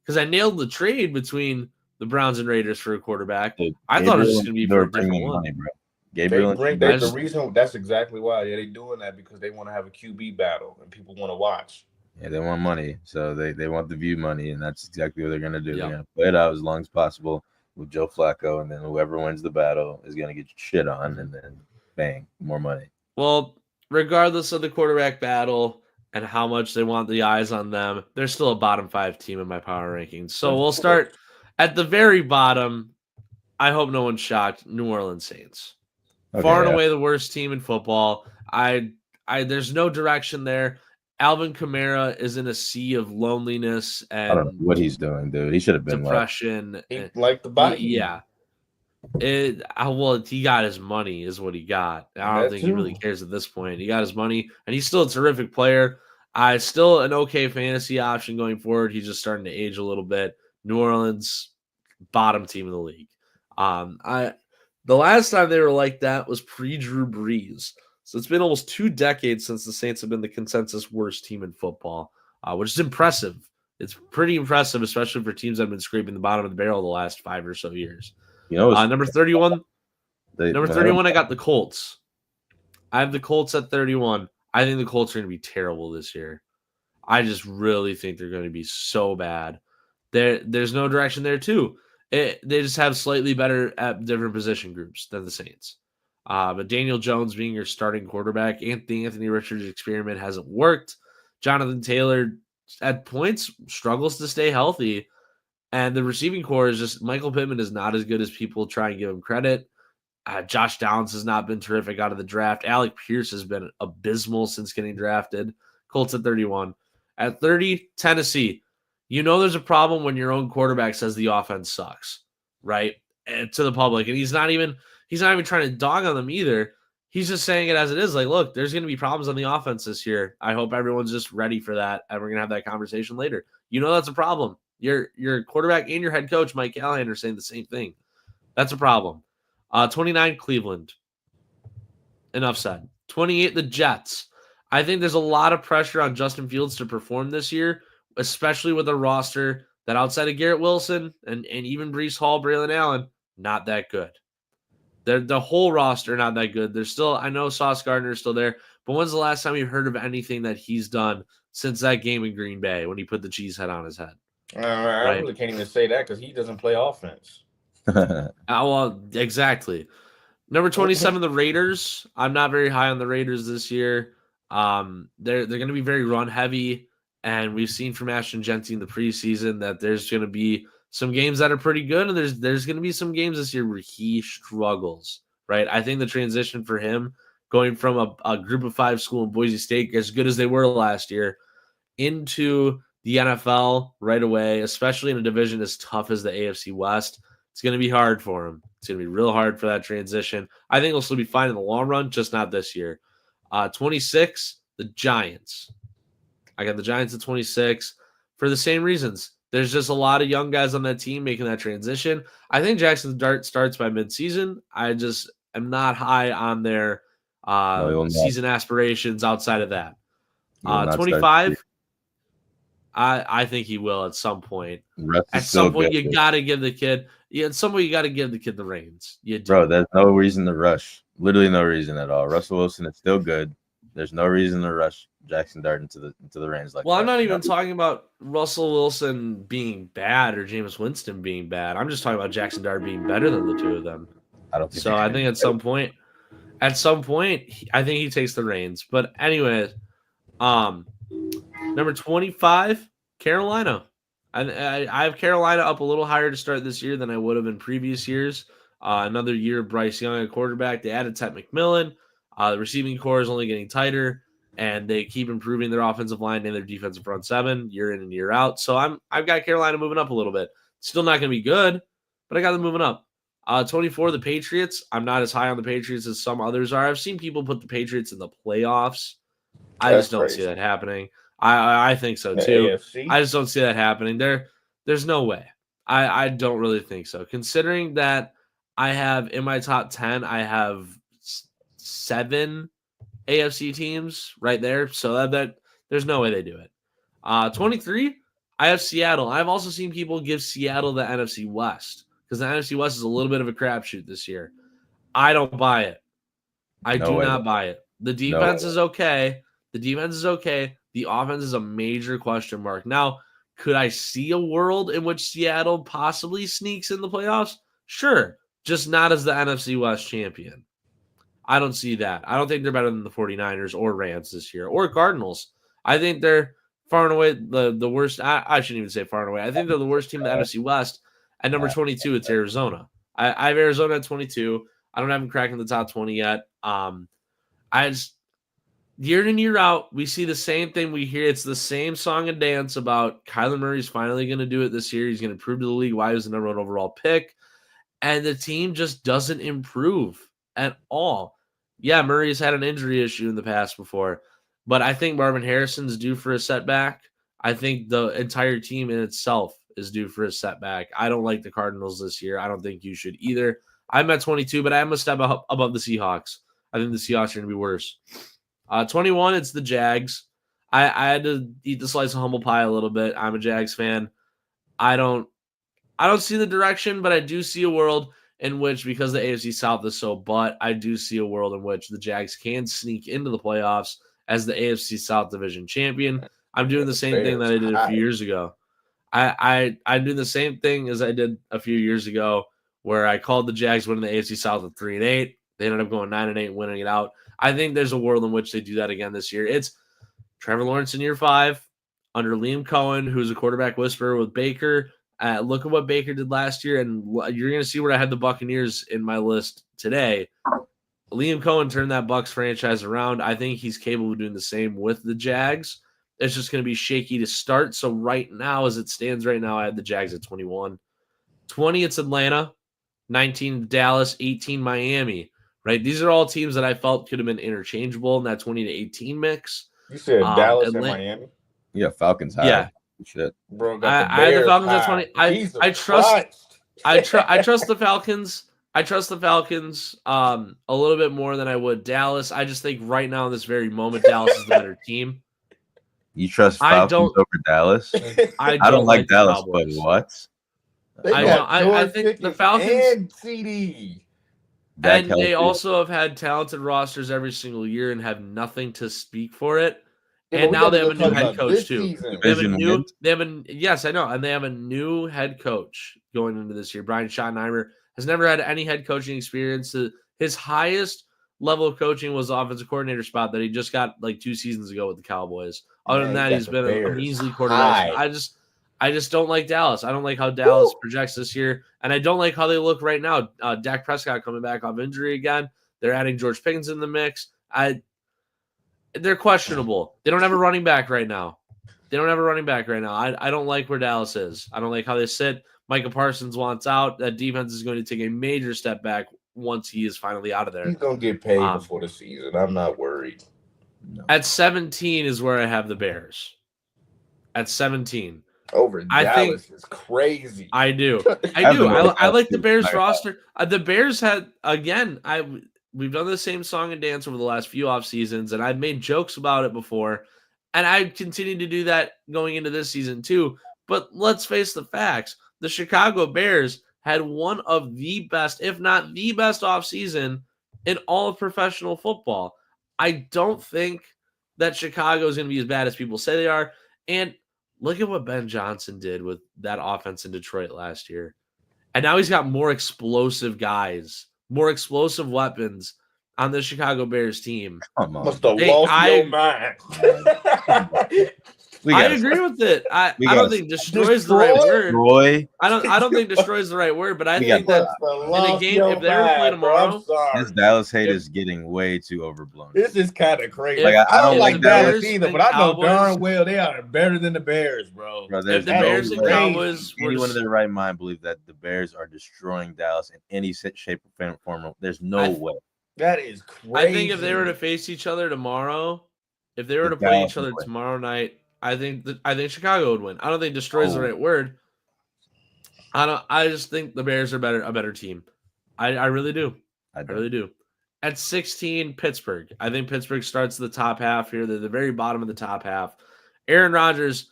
[SPEAKER 3] because I nailed the trade between the Browns and Raiders for a quarterback. I thought it was just going to be for a different one. Money, bro.
[SPEAKER 1] The reason that's exactly why they're doing that because they want to have a QB battle and people want to watch.
[SPEAKER 2] Yeah, they want money, so they want the view money, and that's exactly what they're going to do. Yep. They're going to play it out as long as possible with Joe Flacco, and then whoever wins the battle is going to get shit on, and then bang, more money.
[SPEAKER 3] Well, regardless of the quarterback battle and how much they want the eyes on them, they're still a bottom 5 team in my power rankings. So we'll start at the very bottom. I hope no one's shocked. New Orleans Saints. Okay, far and away the worst team in football. There's no direction there. Alvin Kamara is in a sea of loneliness and
[SPEAKER 2] I don't know what he's doing, dude. He should have been
[SPEAKER 3] depression.
[SPEAKER 1] Like the body.
[SPEAKER 3] Yeah. He got his money is what he got. I don't think he really cares at this point. He got his money, and he's still a terrific player. Still an okay fantasy option going forward. He's just starting to age a little bit. New Orleans, bottom team in the league. The last time they were like that was pre-Drew Brees. So it's been almost 2 decades since the Saints have been the consensus worst team in football, which is impressive. It's pretty impressive, especially for teams that have been scraping the bottom of the barrel the last 5 or so years. Number 31. I got the Colts. I have the Colts at 31. I think the Colts are going to be terrible this year. I just really think they're going to be so bad. There's no direction there too. They just have slightly better at different position groups than the Saints. But Daniel Jones being your starting quarterback, Anthony Richards' experiment hasn't worked. Jonathan Taylor at points struggles to stay healthy. And the receiving core is just Michael Pittman is not as good as people try and give him credit. Josh Downs has not been terrific out of the draft. Alec Pierce has been abysmal since getting drafted. Colts at 31. At 30, Tennessee. You know there's a problem when your own quarterback says the offense sucks, right? And to the public. And he's not even trying to dog on them either. He's just saying it as it is. Like, look, there's going to be problems on the offense this year. I hope everyone's just ready for that. And we're going to have that conversation later. You know that's a problem. Your quarterback and your head coach, Mike Callahan, are saying the same thing. That's a problem. 29, Cleveland. Enough said. 28, the Jets. I think there's a lot of pressure on Justin Fields to perform this year, especially with a roster that outside of Garrett Wilson and even Breece Hall, Braylon Allen, not that good. The whole roster not that good. There's still, I know Sauce Gardner is still there, but when's the last time you heard of anything that he's done since that game in Green Bay when he put the cheese head on his head?
[SPEAKER 1] I really can't even say that because he doesn't play offense.
[SPEAKER 3] Well, exactly. Number 27, the Raiders. I'm not very high on the Raiders this year. They're going to be very run heavy, and we've seen from Ashton Jeanty in the preseason that there's going to be some games that are pretty good, and there's going to be some games this year where he struggles, right? I think the transition for him going from a group of 5 school in Boise State, as good as they were last year, into the NFL right away, especially in a division as tough as the AFC West, it's going to be hard for him. It's going to be real hard for that transition. I think he'll still be fine in the long run, just not this year. 26, the Giants. I got the Giants at 26 for the same reasons. There's just a lot of young guys on that team making that transition. I think Jackson Dart starts by midseason. I just am not high on their season aspirations outside of that. 25, I think he will at some point. At some point, you got to give the kid. Yeah, at some point, you got to give the kid the reins. You do.
[SPEAKER 2] Bro, there's no reason to rush. Literally no reason at all. Russell Wilson is still good. There's no reason to rush Jackson Dart into the reins like that.
[SPEAKER 3] Well, I'm not even talking about Russell Wilson being bad or Jameis Winston being bad. I'm just talking about Jackson Dart being better than the two of them.
[SPEAKER 2] I don't think
[SPEAKER 3] so. I think at some point, I think he takes the reins. But anyways, number 25, Carolina. I have Carolina up a little higher to start this year than I would have in previous years. Another year of Bryce Young at quarterback. They added Ted McMillan. The receiving core is only getting tighter, and they keep improving their offensive line and their defensive front seven year in and year out. So I've got Carolina moving up a little bit. Still not going to be good, but I got them moving up. 24, the Patriots. I'm not as high on the Patriots as some others are. I've seen people put the Patriots in the playoffs. I just don't see that happening. I think so too.
[SPEAKER 1] AFC?
[SPEAKER 3] I just don't see that happening. There's no way. I don't really think so. Considering that I have in my top 10, I have 7 AFC teams right there. So that there's no way they do it. 23, I have Seattle. I've also seen people give Seattle the NFC West because the NFC West is a little bit of a crapshoot this year. I don't buy it. I do not buy it. The defense is okay. The offense is a major question mark. Now, could I see a world in which Seattle possibly sneaks in the playoffs? Sure. Just not as the NFC West champion. I don't see that. I don't think they're better than the 49ers or Rams this year or Cardinals. I think they're far and away the worst. I shouldn't even say far and away. I think they're the worst team in the NFC West. At number 22, it's Arizona. I have Arizona at 22. I don't have them cracking the top 20 yet. Year in, year out, we see the same thing. We hear it's the same song and dance about Kyler Murray's finally going to do it this year. He's going to prove to the league why he was the number 1 overall pick. And the team just doesn't improve at all. Yeah, Murray's had an injury issue in the past before, but I think Marvin Harrison's due for a setback. I think the entire team in itself is due for a setback. I don't like the Cardinals this year. I don't think you should either. I'm at 22, but I am a step up above the Seahawks. I think the Seahawks are going to be worse. 21, it's the Jags. I had to eat the slice of humble pie a little bit. I'm a Jags fan. I don't see the direction, but I do see a world in which, because the AFC South is so butt, I do see a world in which the Jags can sneak into the playoffs as the AFC South division champion. I'm doing the same thing that I did a few years ago. I do the same thing as I did a few years ago, where I called the Jags winning the AFC South at 3-8. They ended up going 9-8, winning it out. I think there's a world in which they do that again this year. It's Trevor Lawrence in year 5 under Liam Cohen, who's a quarterback whisperer with Baker. Look at what Baker did last year, and you're going to see where I had the Buccaneers in my list today. Liam Cohen turned that Bucs franchise around. I think he's capable of doing the same with the Jags. It's just going to be shaky to start. So right now, as it stands right now, I had the Jags at 21. 20, it's Atlanta. 19, Dallas. 18, Miami. Right? These are all teams that I felt could have been interchangeable in that 20 to 18 mix.
[SPEAKER 1] You said Dallas and Miami?
[SPEAKER 2] Yeah, Falcons high.
[SPEAKER 3] Yeah.
[SPEAKER 2] Shit.
[SPEAKER 1] Bro,
[SPEAKER 3] I had the Falcons at 20. I trust the Falcons. I trust the Falcons a little bit more than I would Dallas. I just think right now in this very moment, Dallas is the better team.
[SPEAKER 2] You trust Falcons over Dallas?
[SPEAKER 3] I
[SPEAKER 2] don't like Dallas,
[SPEAKER 3] Cowboys.
[SPEAKER 2] but what?
[SPEAKER 3] I think the Falcons
[SPEAKER 1] and CD.
[SPEAKER 3] And they also have had talented rosters every single year and have nothing to speak for it.
[SPEAKER 1] Yeah,
[SPEAKER 3] and now they have a new head coach too. Yes, I know. And they have a new head coach going into this year. Brian Schottenheimer has never had any head coaching experience. His highest level of coaching was the offensive coordinator spot that he just got like 2 seasons ago with the Cowboys. Other than that, he's been a measly quarterback. I just don't like Dallas. I don't like how Dallas projects this year, and I don't like how they look right now. Dak Prescott coming back off injury again. They're adding George Pickens in the mix. They're questionable. They don't have a running back right now. I don't like where Dallas is. I don't like how they sit. Micah Parsons wants out. That defense is going to take a major step back once he is finally out of there.
[SPEAKER 1] He's going to get paid before the season. I'm not worried.
[SPEAKER 3] No. At 17 is where I have the Bears. At 17.
[SPEAKER 1] Over Dallas is crazy.
[SPEAKER 3] I do. I like the Bears roster. The Bears had, again, we've done the same song and dance over the last few off seasons, and I've made jokes about it before, and I continue to do that going into this season too. But let's face the facts. The Chicago Bears had one of the best, if not the best off season in all of professional football. I don't think that Chicago is going to be as bad as people say they are. And look at what Ben Johnson did with that offense in Detroit last year. And now he's got more explosive guys, more explosive weapons on the Chicago Bears team.
[SPEAKER 1] Must have lost your mind.
[SPEAKER 3] I agree with it. I don't think destroys the right word. I don't think destroys the right word, but I think that in a game, if they were to play tomorrow,
[SPEAKER 2] this Dallas hate is getting way too overblown.
[SPEAKER 1] This is kind of crazy.
[SPEAKER 2] Like, I don't like
[SPEAKER 1] Dallas either, but I know darn well they are better than the Bears, bro.
[SPEAKER 3] If the Bears and Cowboys,
[SPEAKER 2] anyone in their right mind believe that the Bears are destroying Dallas in any shape or form, there's no way.
[SPEAKER 1] That is crazy.
[SPEAKER 3] I think if they were to face each other tomorrow, if they were to play each other tomorrow night, I think Chicago would win. I don't think destroys the right word. I just think the Bears are a better team. I really do. I really do. At 16, Pittsburgh. I think Pittsburgh starts the top half here. They're the very bottom of the top half. Aaron Rodgers,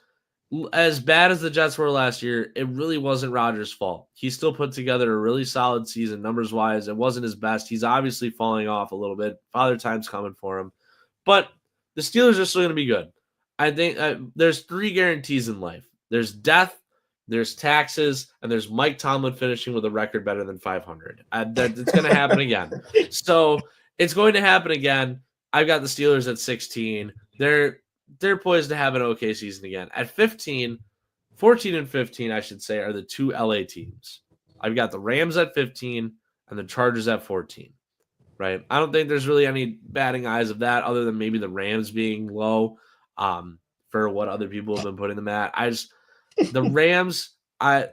[SPEAKER 3] as bad as the Jets were last year, it really wasn't Rodgers' fault. He still put together a really solid season numbers-wise. It wasn't his best. He's obviously falling off a little bit. Father Time's coming for him. But the Steelers are still going to be good. I think there's 3 guarantees in life. There's death, there's taxes, and there's Mike Tomlin finishing with a record better than 500. It's going to happen again. So it's going to happen again. I've got the Steelers at 16. They're poised to have an okay season again. At 15, 14 and 15, I should say, are the 2 LA teams. I've got the Rams at 15 and the Chargers at 14. Right? I don't think there's really any batting eyes of that other than maybe the Rams being low. For what other people have been putting them at. The Rams, I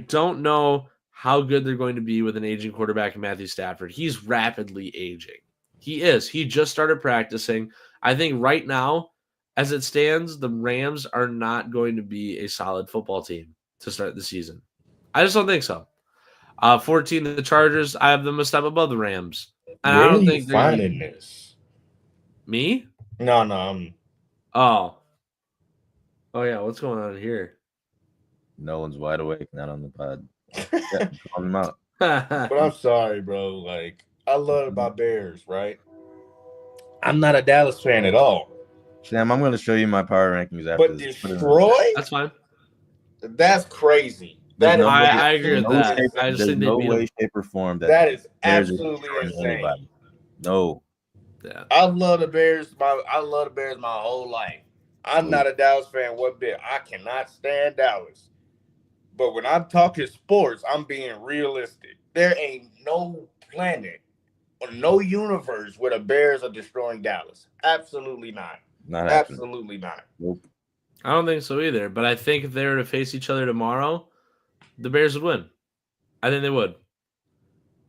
[SPEAKER 3] don't know how good they're going to be with an aging quarterback in Matthew Stafford. He's rapidly aging. He is. He just started practicing. I think right now, as it stands, the Rams are not going to be a solid football team to start the season. I just don't think so. 14, the Chargers, I have them a step above the Rams. And
[SPEAKER 1] Where
[SPEAKER 3] I don't
[SPEAKER 1] are
[SPEAKER 3] think
[SPEAKER 1] you finding this?
[SPEAKER 3] Me?
[SPEAKER 1] No.
[SPEAKER 3] Oh yeah, what's going on here?
[SPEAKER 2] No one's wide awake, not on the pod. Yeah, call them out.
[SPEAKER 1] But I'm sorry, bro. Like, I love my Bears, right? I'm not a Dallas fan at all.
[SPEAKER 2] Sam, I'm going to show you my power rankings after
[SPEAKER 1] But
[SPEAKER 2] this.
[SPEAKER 1] destroy?
[SPEAKER 3] That's fine.
[SPEAKER 1] That's crazy.
[SPEAKER 2] There's
[SPEAKER 1] That is
[SPEAKER 2] no way-
[SPEAKER 3] I agree with
[SPEAKER 2] no
[SPEAKER 3] that.
[SPEAKER 2] shape-
[SPEAKER 3] I just
[SPEAKER 2] there's
[SPEAKER 3] think they
[SPEAKER 2] no
[SPEAKER 3] beat
[SPEAKER 2] way,
[SPEAKER 3] them.
[SPEAKER 2] shape, or form that
[SPEAKER 1] that is
[SPEAKER 2] Bears are
[SPEAKER 1] absolutely
[SPEAKER 2] destroying
[SPEAKER 1] insane.
[SPEAKER 2] anybody. No.
[SPEAKER 3] Yeah.
[SPEAKER 1] I love the Bears. I love the Bears my whole life. I'm not a Dallas fan one bit. I cannot stand Dallas. But when I'm talking sports, I'm being realistic. There ain't no planet or no universe where the Bears are destroying Dallas. Absolutely not.
[SPEAKER 2] Not happening.
[SPEAKER 1] Absolutely not.
[SPEAKER 2] Nope.
[SPEAKER 3] I don't think so either. But I think if they were to face each other tomorrow, the Bears would win. I think they would.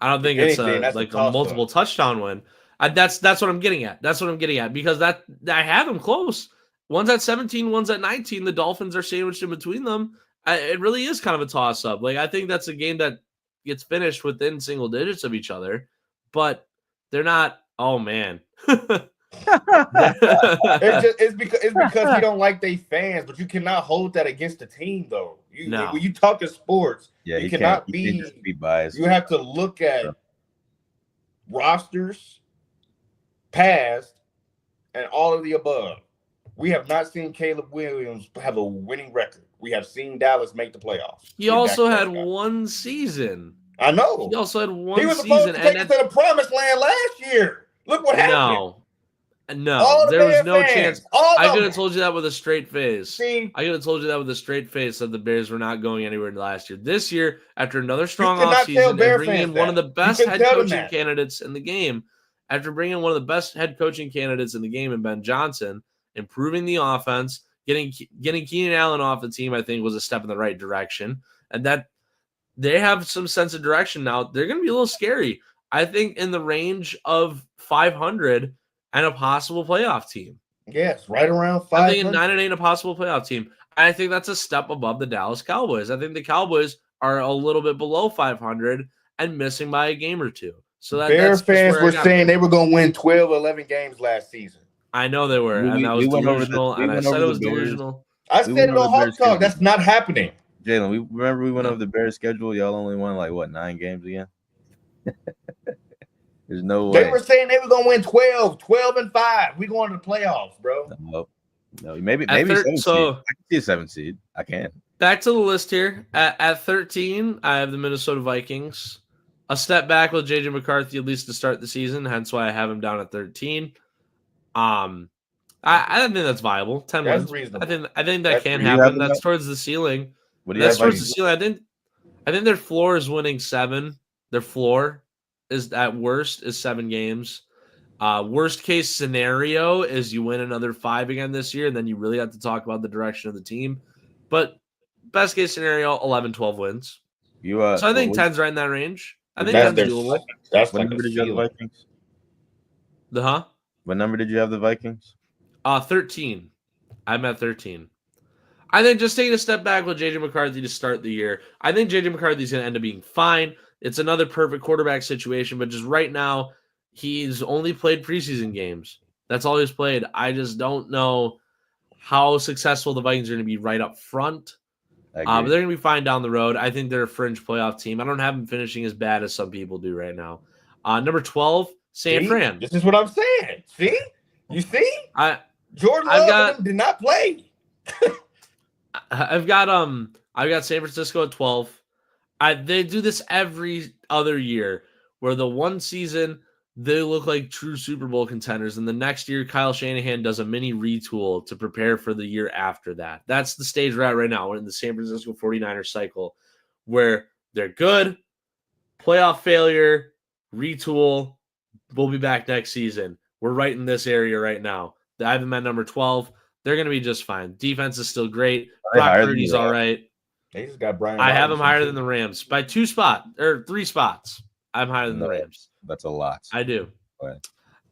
[SPEAKER 3] I don't think
[SPEAKER 1] If
[SPEAKER 3] it's
[SPEAKER 1] anything,
[SPEAKER 3] a
[SPEAKER 1] that's a
[SPEAKER 3] like a
[SPEAKER 1] toss-up.
[SPEAKER 3] multiple touchdown win. That's what I'm getting at. That's what I'm getting at because that I have them close. One's at 17, one's at 19. The Dolphins are sandwiched in between them. It really is kind of a toss up. Like I think that's a game that gets finished within single digits of each other, but they're not. Oh man.
[SPEAKER 1] It's because you don't like they fans, but you cannot hold that against the team though.
[SPEAKER 3] No.
[SPEAKER 1] When you talk to sports,
[SPEAKER 2] Yeah,
[SPEAKER 1] you
[SPEAKER 2] can't
[SPEAKER 1] cannot
[SPEAKER 2] just be biased.
[SPEAKER 1] You have to look at
[SPEAKER 2] Yeah.
[SPEAKER 1] rosters, past, and all of the above. We have not seen Caleb Williams have a winning record. We have seen Dallas make the playoffs.
[SPEAKER 3] He also had one season.
[SPEAKER 1] I know.
[SPEAKER 3] He also had one
[SPEAKER 1] He was supposed
[SPEAKER 3] season,
[SPEAKER 1] to take us to the promised land last year. Look what happened.
[SPEAKER 3] No,
[SPEAKER 1] All the
[SPEAKER 3] there was
[SPEAKER 1] Bears
[SPEAKER 3] no
[SPEAKER 1] fans,
[SPEAKER 3] chance.
[SPEAKER 1] all
[SPEAKER 3] I
[SPEAKER 1] of
[SPEAKER 3] could
[SPEAKER 1] them.
[SPEAKER 3] have told you that with a straight face.
[SPEAKER 1] See,
[SPEAKER 3] I could have told you that with a straight face that the Bears were not going anywhere last year. This year, after another strong
[SPEAKER 1] cannot tell
[SPEAKER 3] offseason
[SPEAKER 1] Bear
[SPEAKER 3] and bringing in
[SPEAKER 1] fans
[SPEAKER 3] one of the
[SPEAKER 1] that.
[SPEAKER 3] best
[SPEAKER 1] You can
[SPEAKER 3] head
[SPEAKER 1] tell them
[SPEAKER 3] coaching
[SPEAKER 1] that.
[SPEAKER 3] candidates in the game, after bringing in one of the best head coaching candidates in the game in Ben Johnson, improving the offense, getting Keenan Allen off the team, I think was a step in the right direction. And that they have some sense of direction now. They're going to be a little scary. I think in the range of 500 and a possible playoff team.
[SPEAKER 1] yes, right around
[SPEAKER 3] I'm
[SPEAKER 1] 500.
[SPEAKER 3] thinking 9-8 and a possible playoff team. I think that's a step above the Dallas Cowboys. I think the Cowboys are a little bit below 500 and missing by a game or two. So
[SPEAKER 1] Bear
[SPEAKER 3] that's just
[SPEAKER 1] fans
[SPEAKER 3] where I
[SPEAKER 1] were
[SPEAKER 3] got
[SPEAKER 1] saying
[SPEAKER 3] them.
[SPEAKER 1] they were going to win 12, 11 games last season.
[SPEAKER 3] I know they were,
[SPEAKER 2] We-
[SPEAKER 3] and that
[SPEAKER 2] we
[SPEAKER 3] was
[SPEAKER 2] went over the-
[SPEAKER 3] delusional.
[SPEAKER 2] we
[SPEAKER 3] And I
[SPEAKER 2] went
[SPEAKER 3] said
[SPEAKER 2] over
[SPEAKER 3] it
[SPEAKER 2] the
[SPEAKER 3] was
[SPEAKER 2] Bears.
[SPEAKER 3] delusional.
[SPEAKER 1] I
[SPEAKER 2] We
[SPEAKER 1] said
[SPEAKER 2] went
[SPEAKER 1] it
[SPEAKER 2] over
[SPEAKER 1] on
[SPEAKER 2] the
[SPEAKER 1] Hawk
[SPEAKER 2] Bears
[SPEAKER 1] Talk.
[SPEAKER 2] schedule.
[SPEAKER 1] That's not happening.
[SPEAKER 2] Jalen, we went
[SPEAKER 3] No.
[SPEAKER 2] over the Bears schedule. Y'all only won 9 games again. There's no way.
[SPEAKER 1] They were saying they were going to win 12 and 5. We going to the playoffs, bro.
[SPEAKER 2] No, maybe
[SPEAKER 3] At
[SPEAKER 2] 7
[SPEAKER 3] so-
[SPEAKER 2] seed. I can see a 7 seed. I can.
[SPEAKER 3] Back to the list here. At 13, I have the Minnesota Vikings. A step back with JJ McCarthy, at least to start the season. Hence why I have him down at 13. I think that's viable. 10
[SPEAKER 1] That's
[SPEAKER 3] wins.
[SPEAKER 1] reasonable.
[SPEAKER 3] I think that
[SPEAKER 1] That's
[SPEAKER 3] can
[SPEAKER 2] reasonable. You have
[SPEAKER 3] happen.
[SPEAKER 2] them
[SPEAKER 3] That's
[SPEAKER 2] at-
[SPEAKER 3] towards the ceiling.
[SPEAKER 2] What do you
[SPEAKER 3] That's
[SPEAKER 2] have?
[SPEAKER 3] towards the
[SPEAKER 2] Vikings?
[SPEAKER 3] ceiling. I think their floor is winning 7. Their floor is at worst is 7 games. Worst case scenario is you win another 5 again this year, and then you really have to talk about the direction of the team. But best case scenario, 11, 12 wins.
[SPEAKER 2] You,
[SPEAKER 3] So I think
[SPEAKER 2] what-
[SPEAKER 3] 10's right in that range. I think
[SPEAKER 1] That's
[SPEAKER 3] 10's
[SPEAKER 1] their
[SPEAKER 3] doable.
[SPEAKER 1] That's
[SPEAKER 2] What
[SPEAKER 1] like
[SPEAKER 2] number
[SPEAKER 1] a
[SPEAKER 2] did you have the
[SPEAKER 1] ceiling.
[SPEAKER 2] Vikings?
[SPEAKER 3] Huh?
[SPEAKER 2] What number did you have the Vikings?
[SPEAKER 3] 13. I'm at 13. I think just taking a step back with JJ McCarthy to start the year. I think JJ McCarthy's going to end up being fine. It's another perfect quarterback situation, but just right now, he's only played preseason games. That's all he's played. I just don't know how successful the Vikings are going to be right up front.
[SPEAKER 2] I
[SPEAKER 3] But
[SPEAKER 2] agree.
[SPEAKER 3] they're going to be fine down the road. I think they're a fringe playoff team. I don't have them finishing as bad as some people do right now. Number 12, San
[SPEAKER 1] See?
[SPEAKER 3] Fran.
[SPEAKER 1] This is what I'm saying. See? You see? Jordan
[SPEAKER 3] I've
[SPEAKER 1] Love
[SPEAKER 3] got-
[SPEAKER 1] and them did not play.
[SPEAKER 3] I've got San Francisco at 12. They do this every other year where the one season they look like true Super Bowl contenders, and the next year Kyle Shanahan does a mini retool to prepare for the year after that. That's the stage we're at right now. We're in the San Francisco 49ers cycle where they're good, playoff failure, retool, we'll be back next season. We're right in this area right now. I have them at number 12. They're going to be just fine. Defense is still great.
[SPEAKER 2] Are they
[SPEAKER 3] Brock
[SPEAKER 2] higher than
[SPEAKER 3] Purdy's
[SPEAKER 2] the
[SPEAKER 3] all
[SPEAKER 2] Rams?
[SPEAKER 3] right.
[SPEAKER 1] They just got Brian.
[SPEAKER 3] I have them
[SPEAKER 1] Robinson,
[SPEAKER 3] higher
[SPEAKER 1] too.
[SPEAKER 3] than the Rams by 3 spots. I'm higher than the
[SPEAKER 2] No.
[SPEAKER 3] Rams.
[SPEAKER 2] That's a lot.
[SPEAKER 3] I do.
[SPEAKER 2] Right.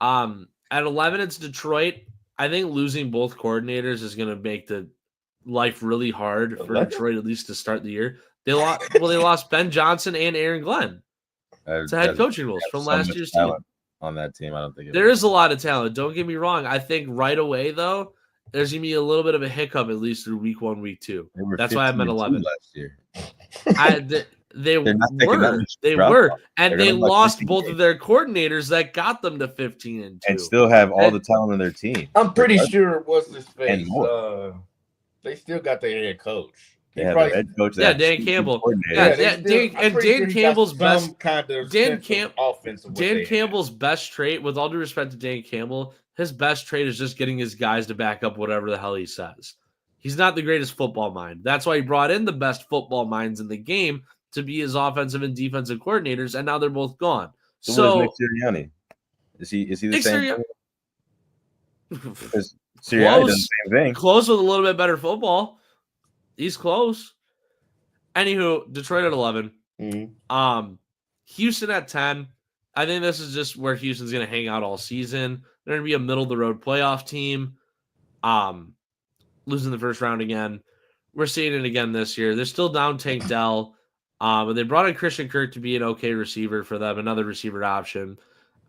[SPEAKER 3] At 11, it's Detroit. I think losing both coordinators is going to make the life really hard for
[SPEAKER 1] 11?
[SPEAKER 3] Detroit, at least to start the year. They lost Ben Johnson and Aaron Glenn to head coaching roles from last year's team.
[SPEAKER 2] On that team, I don't think
[SPEAKER 3] There is a lot of talent. Don't get me wrong. I think right away, though, there's going to be a little bit of a hiccup, at least through week 1, week 2. That's why I'm at 11.
[SPEAKER 2] last year.
[SPEAKER 3] They
[SPEAKER 2] They're not taking that
[SPEAKER 3] were.
[SPEAKER 2] much
[SPEAKER 3] They
[SPEAKER 2] drop
[SPEAKER 3] were.
[SPEAKER 2] off.
[SPEAKER 3] And
[SPEAKER 2] They're
[SPEAKER 3] they
[SPEAKER 2] gonna, like,
[SPEAKER 3] lost
[SPEAKER 2] 15
[SPEAKER 3] both
[SPEAKER 2] games.
[SPEAKER 3] of their coordinators that got them to 15 and 2.
[SPEAKER 2] And still have all
[SPEAKER 3] And-
[SPEAKER 2] the talent on their team.
[SPEAKER 1] I'm pretty sure what's his face.
[SPEAKER 2] And more.
[SPEAKER 1] They still got their head coach.
[SPEAKER 2] They had their head coach.
[SPEAKER 3] Yeah,
[SPEAKER 2] that
[SPEAKER 3] Dan Campbell.
[SPEAKER 2] coordinator.
[SPEAKER 3] Yeah,
[SPEAKER 1] they
[SPEAKER 3] Dan-
[SPEAKER 1] I'm
[SPEAKER 3] and
[SPEAKER 1] pretty
[SPEAKER 3] Dan
[SPEAKER 1] sure he got
[SPEAKER 3] Campbell's
[SPEAKER 1] some
[SPEAKER 3] best-
[SPEAKER 1] kind of
[SPEAKER 3] Dan
[SPEAKER 1] sense of
[SPEAKER 3] Camp-
[SPEAKER 1] offense. of what
[SPEAKER 3] Dan
[SPEAKER 1] they had.
[SPEAKER 3] Campbell's best trait, with all due respect to Dan Campbell, his best trait is just getting his guys to back up whatever the hell he says. He's not the greatest football mind. That's why he brought in the best football minds in the game to be his offensive and defensive coordinators, and now they're both gone.
[SPEAKER 2] So where's Nick Sirianni? Is he the
[SPEAKER 3] Nick
[SPEAKER 2] same?
[SPEAKER 3] Sirianni-
[SPEAKER 2] Because Sirianni does the same thing.
[SPEAKER 3] Close with a little bit better football. He's close. Anywho, Detroit at 11.
[SPEAKER 1] Mhm.
[SPEAKER 3] Houston at 10. I think this is just where Houston's going to hang out all season. They're going to be a middle of the road playoff team. Losing the first round again. We're seeing it again this year. They're still down Tank Dell. But they brought in Christian Kirk to be an okay receiver for them, another receiver option.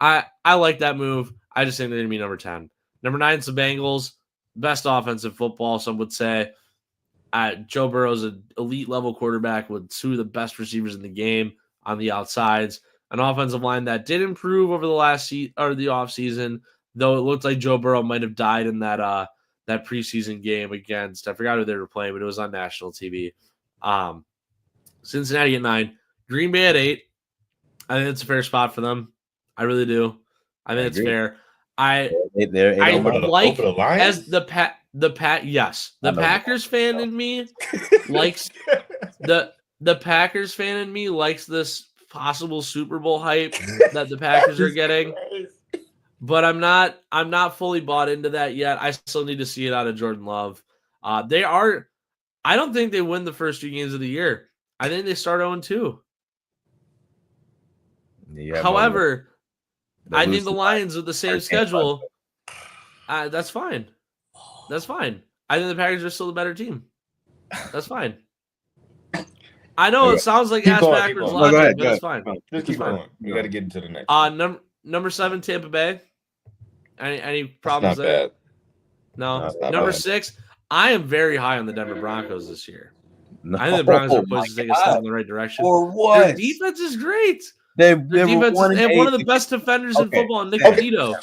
[SPEAKER 3] I like that move. I just think they're going to be number 10. Number 9 is the Bengals. Best offensive football, some would say. Joe Burrow's an elite level quarterback with two of the best receivers in the game on the outsides. An offensive line that did improve over the the offseason, though it looked like Joe Burrow might have died in that preseason game against, I forgot who they were playing, but it was on national TV. Cincinnati at 9, Green Bay at 8. I think it's a fair spot for them. I really do. I think it's fair. I like
[SPEAKER 1] over the Lions?
[SPEAKER 3] as the Packers fan in me likes the Packers fan in me likes this possible Super Bowl hype that the Packers are getting. But I'm not fully bought into that yet. I still need to see it out of Jordan Love. I don't think they win the first 2 games of the year. I think they start 0-2. However, I think the Lions with the same schedule, that's fine. That's fine. I think the Packers are still the better team. That's fine. I know it sounds like ass backwards logic, but it's fine.
[SPEAKER 1] Just keep going. We got to get into the next.
[SPEAKER 3] Number 7, Tampa Bay. Any problems
[SPEAKER 1] not
[SPEAKER 3] there?
[SPEAKER 1] bad.
[SPEAKER 3] No.
[SPEAKER 1] Not
[SPEAKER 3] Number
[SPEAKER 1] bad.
[SPEAKER 3] 6, I am very high on the Denver Broncos this year.
[SPEAKER 2] No,
[SPEAKER 3] I think the Broncos are poised to take a step in the right direction.
[SPEAKER 2] For what?
[SPEAKER 3] Their defense is great.
[SPEAKER 2] They
[SPEAKER 3] Their defense they have one of the best defenders in football, Nick Benito.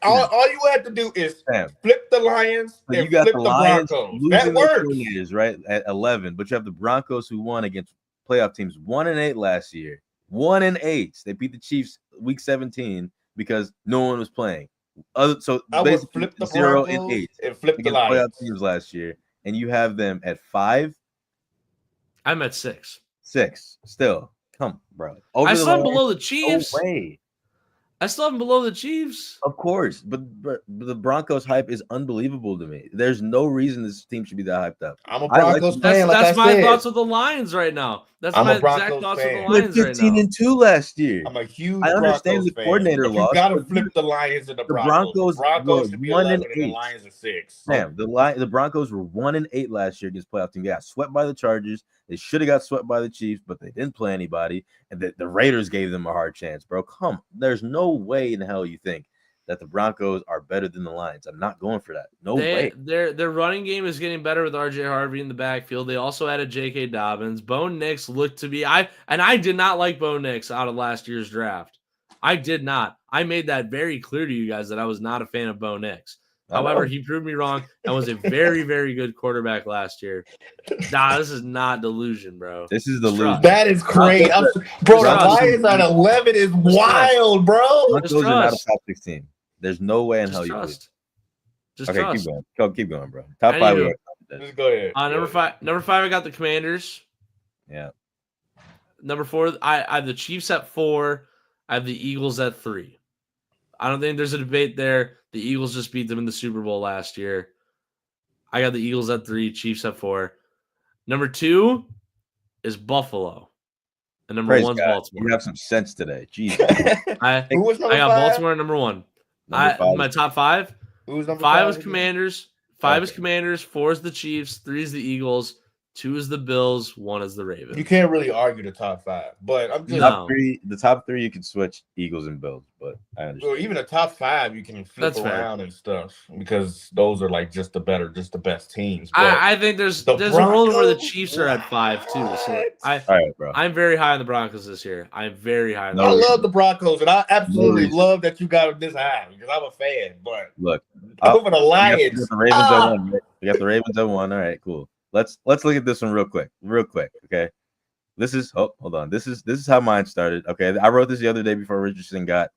[SPEAKER 1] All you had to do is flip the Lions
[SPEAKER 2] So
[SPEAKER 1] and
[SPEAKER 2] you got
[SPEAKER 1] flip
[SPEAKER 2] the
[SPEAKER 1] the
[SPEAKER 2] Lions
[SPEAKER 1] Broncos.
[SPEAKER 2] losing
[SPEAKER 1] That
[SPEAKER 2] their
[SPEAKER 1] works.
[SPEAKER 2] coordinators, right, at 11, but you have the Broncos who won against playoff teams 1-8 last year. 1-8. They beat the Chiefs week 17 because no one was playing. So
[SPEAKER 1] I would
[SPEAKER 2] basically
[SPEAKER 1] flip the
[SPEAKER 2] 0-8
[SPEAKER 1] Broncos and flip the
[SPEAKER 2] against
[SPEAKER 1] Lions.
[SPEAKER 2] playoff teams last year, and you have them at 5,
[SPEAKER 3] I'm at 6.
[SPEAKER 2] 6. Still, come, bro.
[SPEAKER 3] I still have
[SPEAKER 2] Lions,
[SPEAKER 3] below the Chiefs.
[SPEAKER 2] No way.
[SPEAKER 3] I still have them below the Chiefs.
[SPEAKER 2] Of course, but the Broncos hype is unbelievable to me. There's no reason this team should be that hyped up.
[SPEAKER 1] I'm a Broncos fan.
[SPEAKER 3] That's
[SPEAKER 1] like
[SPEAKER 3] my
[SPEAKER 1] I said.
[SPEAKER 3] thoughts with the Lions right now. That's
[SPEAKER 1] I'm
[SPEAKER 3] my
[SPEAKER 1] a Broncos
[SPEAKER 3] exact thoughts
[SPEAKER 1] fan.
[SPEAKER 3] with the
[SPEAKER 2] They're
[SPEAKER 3] Lions right now.
[SPEAKER 2] 15-2 last year.
[SPEAKER 1] I'm a huge.
[SPEAKER 2] I understand
[SPEAKER 1] Broncos
[SPEAKER 2] the
[SPEAKER 1] fan,
[SPEAKER 2] coordinator
[SPEAKER 1] but
[SPEAKER 2] lost,
[SPEAKER 1] You got to
[SPEAKER 2] but
[SPEAKER 1] flip the Lions and the Broncos.
[SPEAKER 2] Broncos
[SPEAKER 1] The Broncos should be 11 and the
[SPEAKER 2] 1-8.
[SPEAKER 1] Lions are 6.
[SPEAKER 2] Damn, the Broncos were 1-8 last year against playoff team. They got swept by the Chargers. They should have got swept by the Chiefs, but they didn't play anybody. And the Raiders gave them a hard chance, bro. Come, there's no way in hell you think that the Broncos are better than the Lions. I'm not going for that. No way.
[SPEAKER 3] Their running game is getting better with RJ Harvey in the backfield. They also added J.K. Dobbins. Bo Nix looked to be I did not like Bo Nix out of last year's draft. I did not. I made that very clear to you guys that I was not a fan of Bo Nix. However, he proved me wrong and was a very, very good quarterback last year. Nah, this is not delusion, bro.
[SPEAKER 2] This is delusion.
[SPEAKER 1] That is crazy. Bro, the
[SPEAKER 3] Trust.
[SPEAKER 1] Lions at 11 is wild, bro.
[SPEAKER 2] Broncos are not a top 16. There's no way in hell you believe.
[SPEAKER 3] Just
[SPEAKER 2] Okay,
[SPEAKER 3] trust.
[SPEAKER 2] keep going. Keep going, bro. Top 5.
[SPEAKER 3] Anywho,
[SPEAKER 1] Just go ahead.
[SPEAKER 3] Number five, I got the Commanders.
[SPEAKER 2] Yeah.
[SPEAKER 3] Number 4, I have the Chiefs at 4. I have the Eagles at 3. I don't think there's a debate there. The Eagles just beat them in the Super Bowl last year. I got the Eagles at 3, Chiefs at 4. Number 2 is Buffalo. And number
[SPEAKER 2] Praise
[SPEAKER 3] 1's
[SPEAKER 2] God.
[SPEAKER 3] Baltimore.
[SPEAKER 2] You have some sense today. Jesus.
[SPEAKER 3] I
[SPEAKER 1] Who was number
[SPEAKER 3] got
[SPEAKER 1] 5?
[SPEAKER 3] Baltimore at number 1.
[SPEAKER 2] Number 5.
[SPEAKER 3] My top 5.
[SPEAKER 1] Who was number
[SPEAKER 3] 5 is
[SPEAKER 1] again?
[SPEAKER 3] Commanders. 5 is
[SPEAKER 1] Okay.
[SPEAKER 3] Commanders. 4 is the Chiefs. 3 is the Eagles. 2 is the Bills. 1 is the Ravens.
[SPEAKER 1] You can't really argue the top 5, but I'm just
[SPEAKER 3] No.
[SPEAKER 2] The top 3 you can switch Eagles and Bills, but I understand.
[SPEAKER 1] well, even the top 5 you can flip
[SPEAKER 3] That's fair.
[SPEAKER 1] around and stuff because those are like just the best teams. But
[SPEAKER 3] I think there's
[SPEAKER 1] the
[SPEAKER 3] a world where the
[SPEAKER 1] Broncos?
[SPEAKER 3] Chiefs are at 5 too. So
[SPEAKER 2] All right, bro.
[SPEAKER 3] I'm very high on the Broncos this year. I'm very high on the
[SPEAKER 2] No
[SPEAKER 1] I
[SPEAKER 3] Broncos.
[SPEAKER 1] love the Broncos, and I absolutely
[SPEAKER 2] reason.
[SPEAKER 1] love that you got them this high because I'm a fan. But
[SPEAKER 2] Look,
[SPEAKER 1] over the
[SPEAKER 2] we got
[SPEAKER 1] Lions,
[SPEAKER 2] the Ravens at 1. Right? We got the Ravens at 1. All right, cool. let's look at this one real quick. Okay. This is hold on. This is how mine started. Okay. I wrote this the other day before Richardson got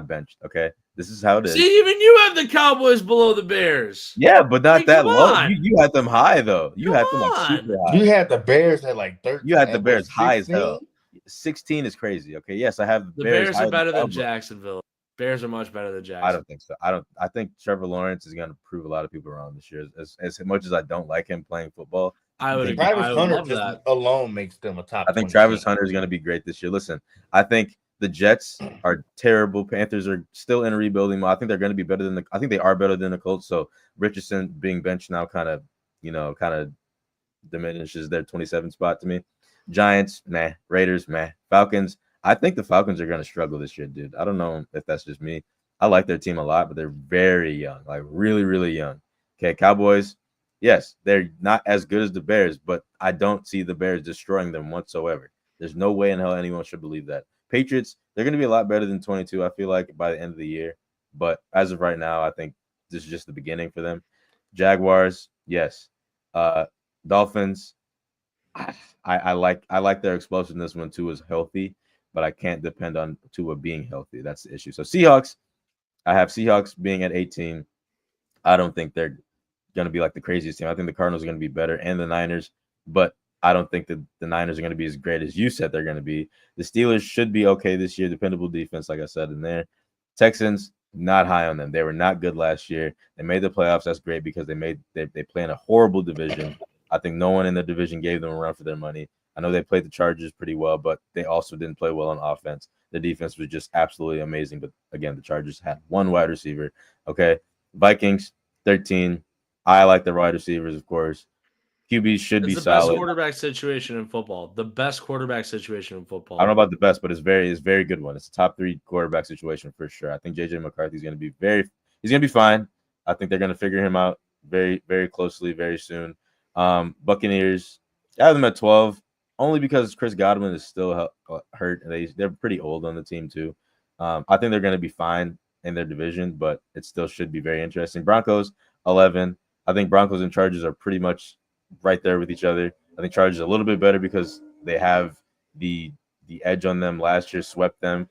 [SPEAKER 2] benched. Okay. This is how it is.
[SPEAKER 3] See, even you have the Cowboys below the Bears.
[SPEAKER 2] Yeah, but not
[SPEAKER 3] Hey,
[SPEAKER 2] that
[SPEAKER 3] come
[SPEAKER 2] low.
[SPEAKER 3] on.
[SPEAKER 2] You had them high though. You
[SPEAKER 3] Come
[SPEAKER 2] had them like
[SPEAKER 3] on.
[SPEAKER 2] super high.
[SPEAKER 1] You had the Bears at like 13.
[SPEAKER 2] You had the
[SPEAKER 1] at,
[SPEAKER 2] Bears
[SPEAKER 1] what,
[SPEAKER 2] high as
[SPEAKER 1] 16?
[SPEAKER 2] hell. 16 is crazy. Okay. Yes, I have
[SPEAKER 3] The Bears
[SPEAKER 2] higher
[SPEAKER 3] are better than
[SPEAKER 2] Cowboys.
[SPEAKER 3] Jacksonville. Bears are much better than Jacksonville.
[SPEAKER 2] I don't think so. I think Trevor Lawrence is going to prove a lot of people wrong this year. As much as I don't like him playing football,
[SPEAKER 3] I would
[SPEAKER 1] Travis Hunter
[SPEAKER 3] love
[SPEAKER 1] just
[SPEAKER 3] that.
[SPEAKER 1] alone makes them a top.
[SPEAKER 2] I think
[SPEAKER 1] 20
[SPEAKER 2] Travis
[SPEAKER 1] team.
[SPEAKER 2] Hunter is going to be great this year. Listen, I think the Jets are terrible. Panthers are still in rebuilding mode. I think they're going to be better than I think they are better than the Colts. So Richardson being benched now kind of diminishes their 27 spot to me. Giants, meh. Raiders, meh. Falcons. I think the Falcons are going to struggle this year, dude. I don't know if that's just me. I like their team a lot, but they're very young, like really, really young. Okay, Cowboys. Yes, they're not as good as the Bears, but I don't see the Bears destroying them whatsoever. There's no way in hell anyone should believe that. Patriots, they're going to be a lot better than 22, I feel like, by the end of the year. But as of right now, I think this is just the beginning for them. Jaguars, yes. Dolphins, I like their explosiveness when Tua is healthy, but I can't depend on Tua being healthy. That's the issue. So Seahawks, I have Seahawks being at 18. I don't think they're going to be like the craziest team. I think the Cardinals are going to be better and the Niners, but I don't think that the Niners are going to be as great as you said they're going to be. The Steelers should be okay this year. Dependable defense, like I said in there. Texans, not high on them. They were not good last year. They made the playoffs. That's great because they play in a horrible division. I think no one in the division gave them a run for their money. I know they played the Chargers pretty well, but they also didn't play well on offense. The defense was just absolutely amazing. But again, the Chargers had one wide receiver. Okay. Vikings, 13. I like the wide receivers, of course. QBs should be
[SPEAKER 3] the
[SPEAKER 2] solid.
[SPEAKER 3] best quarterback situation in football. The best quarterback situation in football.
[SPEAKER 2] I don't know about the best, but it's very good one. It's a top 3 quarterback situation for sure. I think JJ McCarthy is going to be he's going to be fine. I think they're going to figure him out very, very closely, very soon. Buccaneers, I have them at 12, only because Chris Godwin is still hurt. And they're pretty old on the team too. I think they're going to be fine in their division, but it still should be very interesting. Broncos, 11. I think Broncos and Chargers are pretty much right there with each other. I think Chargers are a little bit better because they have the edge on them. Last year swept them,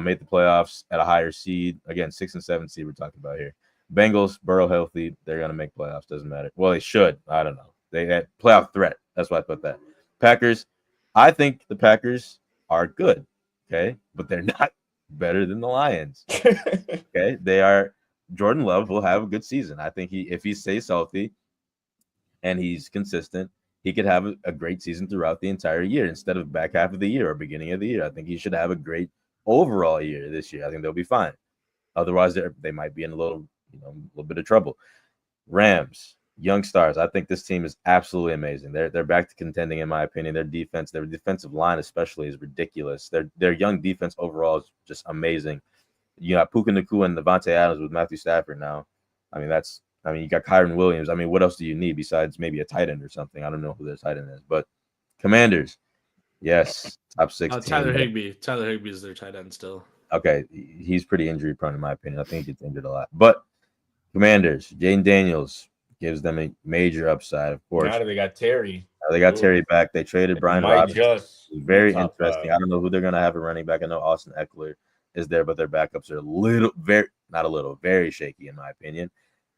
[SPEAKER 2] made the playoffs at a higher seed. Again, 6 and 7 seed we're talking about here. Bengals, Burrow healthy, they're going to make playoffs. Doesn't matter. Well, they should. I don't know. They had playoff threat. That's why I put that. Packers, I think the Packers are good, okay? But they're not better than the Lions, okay? They are. Jordan Love will have a good season. I think if he stays healthy and he's consistent, he could have a great season throughout the entire year instead of back half of the year or beginning of the year. I think he should have a great overall year this year. I think they'll be fine. Otherwise, they might be in a little bit of trouble. Rams, young stars. I think this team is absolutely amazing. They're back to contending, in my opinion. Their defensive line especially is ridiculous. Their young defense overall is just amazing. You got Puka Nacua and Devontae Adams with Matthew Stafford now. You got Kyron Williams. What else do you need besides maybe a tight end or something? I don't know who their tight end is, but Commanders, yes, top 16.
[SPEAKER 3] Tyler Higbee. Tyler Higbee is their tight end still.
[SPEAKER 2] Okay, he's pretty injury prone in my opinion. I think he gets injured a lot. But Commanders, Jaden Daniels gives them a major upside, of course.
[SPEAKER 1] Now that they got Terry.
[SPEAKER 2] They got Terry back. They traded Brian Robinson. Very interesting. I don't know who they're going to have a running back. I know Austin Eckler is there, but their backups are very shaky in my opinion.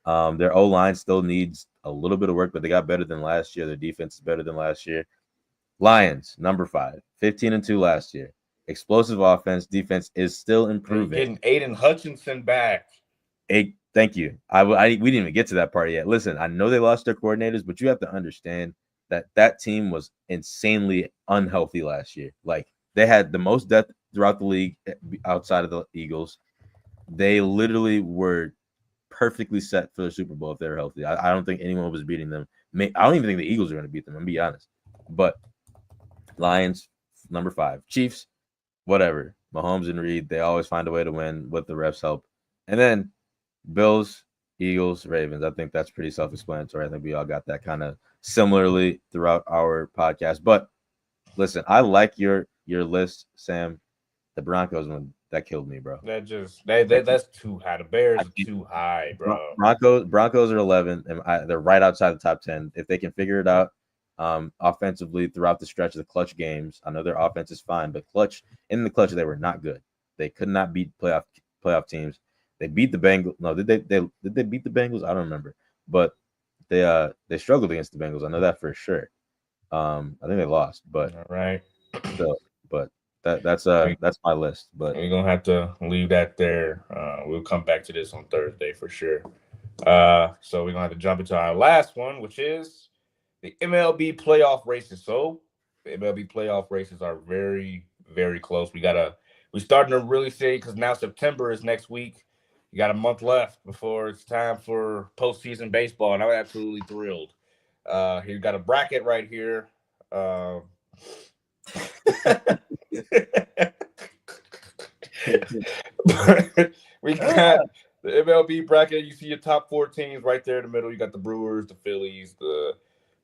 [SPEAKER 2] Their O-line still needs a little bit of work, but they got better than last year. Their defense is better than last year. Lions, number 5, 15-2 last year. Explosive offense. Defense is still improving.
[SPEAKER 1] Getting Aiden Hutchinson back.
[SPEAKER 2] Thank you. We didn't even get to that part yet. Listen, I know they lost their coordinators, but you have to understand that team was insanely unhealthy last year. Like, they had the most depth throughout the league outside of the Eagles. They literally were perfectly set for the Super Bowl if they were healthy. I don't think anyone was beating them. I don't even think the Eagles are going to beat them, I'm going to be honest. But Lions, number 5. Chiefs, whatever. Mahomes and Reed, they always find a way to win with the refs' help. And then Bills, Eagles, Ravens. I think that's pretty self-explanatory. I think we all got that kind of similarly throughout our podcast. But listen, I like your list, Sam. The Broncos one that killed me, bro.
[SPEAKER 1] That's too high. The Bears
[SPEAKER 2] I
[SPEAKER 1] are
[SPEAKER 2] can't-
[SPEAKER 1] too high, bro.
[SPEAKER 2] Broncos are 11, and they're right outside the top 10. If they can figure it out offensively throughout the stretch of the clutch games, I know their offense is fine, but in the clutch they were not good. They could not beat playoff teams. They beat the Bengals. No, did they beat the Bengals? I don't remember, but they struggled against the Bengals. I know that for sure. I think they lost, but
[SPEAKER 1] All right.
[SPEAKER 2] still, but that's my list. But
[SPEAKER 1] We're gonna have to leave that there. We'll come back to this on Thursday for sure. So we're gonna have to jump into our last one, which is the MLB playoff races. So the MLB playoff races are very, very close. We're starting to really see, because now September is next week. You got a month left before it's time for postseason baseball, and I'm absolutely thrilled. You got a bracket right here. We got the MLB bracket. You see your top 4 teams right there in the middle. You got the Brewers, the Phillies, the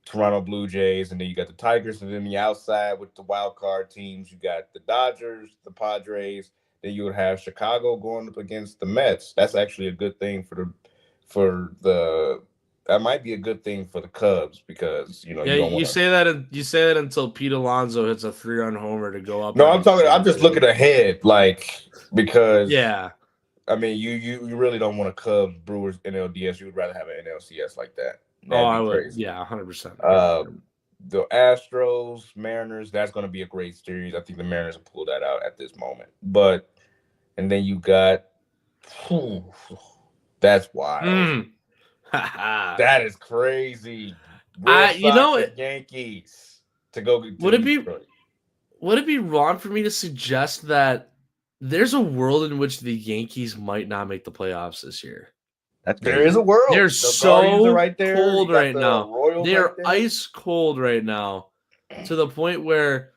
[SPEAKER 1] Toronto Blue Jays, and then you got the Tigers. And then the outside with the wild card teams, you got the Dodgers, the Padres. Then you would have Chicago going up against the Mets. That's actually a good thing that might be a good thing for the Cubs, because you don't want
[SPEAKER 3] say that until Pete Alonso hits a 3-run homer to go up.
[SPEAKER 1] No, I'm just looking ahead, because
[SPEAKER 3] yeah.
[SPEAKER 1] I mean, you really don't want a Cubs Brewers NLDS. You would rather have an NLCS like that.
[SPEAKER 3] I would. Crazy. Yeah, 100%.
[SPEAKER 1] The Astros, Mariners, that's going to be a great series. I think the Mariners will pull that out at this moment. And then you got, that's wild. That is crazy. Yankees to go.
[SPEAKER 3] Would it be wrong for me to suggest that there's a world in which the Yankees might not make the playoffs this year?
[SPEAKER 1] There is a world.
[SPEAKER 3] They're so right there. Cold right now. They're ice cold right now, to the point where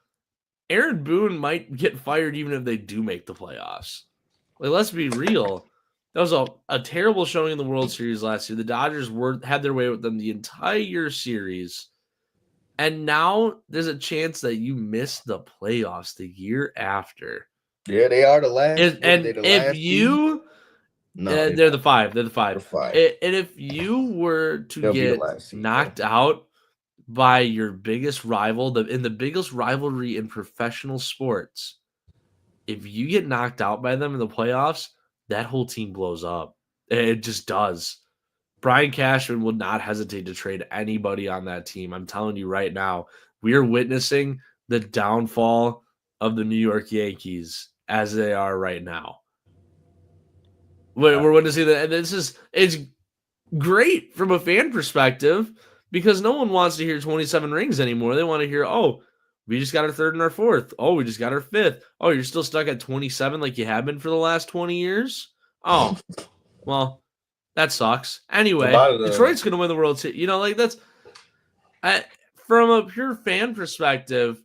[SPEAKER 3] Aaron Boone might get fired even if they do make the playoffs. Like, let's be real. That was a terrible showing in the World Series last year. The Dodgers had their way with them the entire series. And now there's a chance that you miss the playoffs the year after.
[SPEAKER 1] Yeah, they are the last.
[SPEAKER 3] They're the 5. They're the 5. And if you were to get knocked out by your biggest rival, in the biggest rivalry in professional sports, if you get knocked out by them in the playoffs, that whole team blows up. It just does. Brian Cashman would not hesitate to trade anybody on that team. I'm telling you right now, we are witnessing the downfall of the New York Yankees as they are right now. We're witnessing that, and it's great from a fan perspective, because no one wants to hear 27 rings anymore. They want to hear, oh, we just got our 3rd and our 4th. Oh, we just got our 5th. Oh, you're still stuck at 27 like you have been for the last 20 years? Oh, well, that sucks. Anyway, Detroit's going to win the World Series. From a pure fan perspective,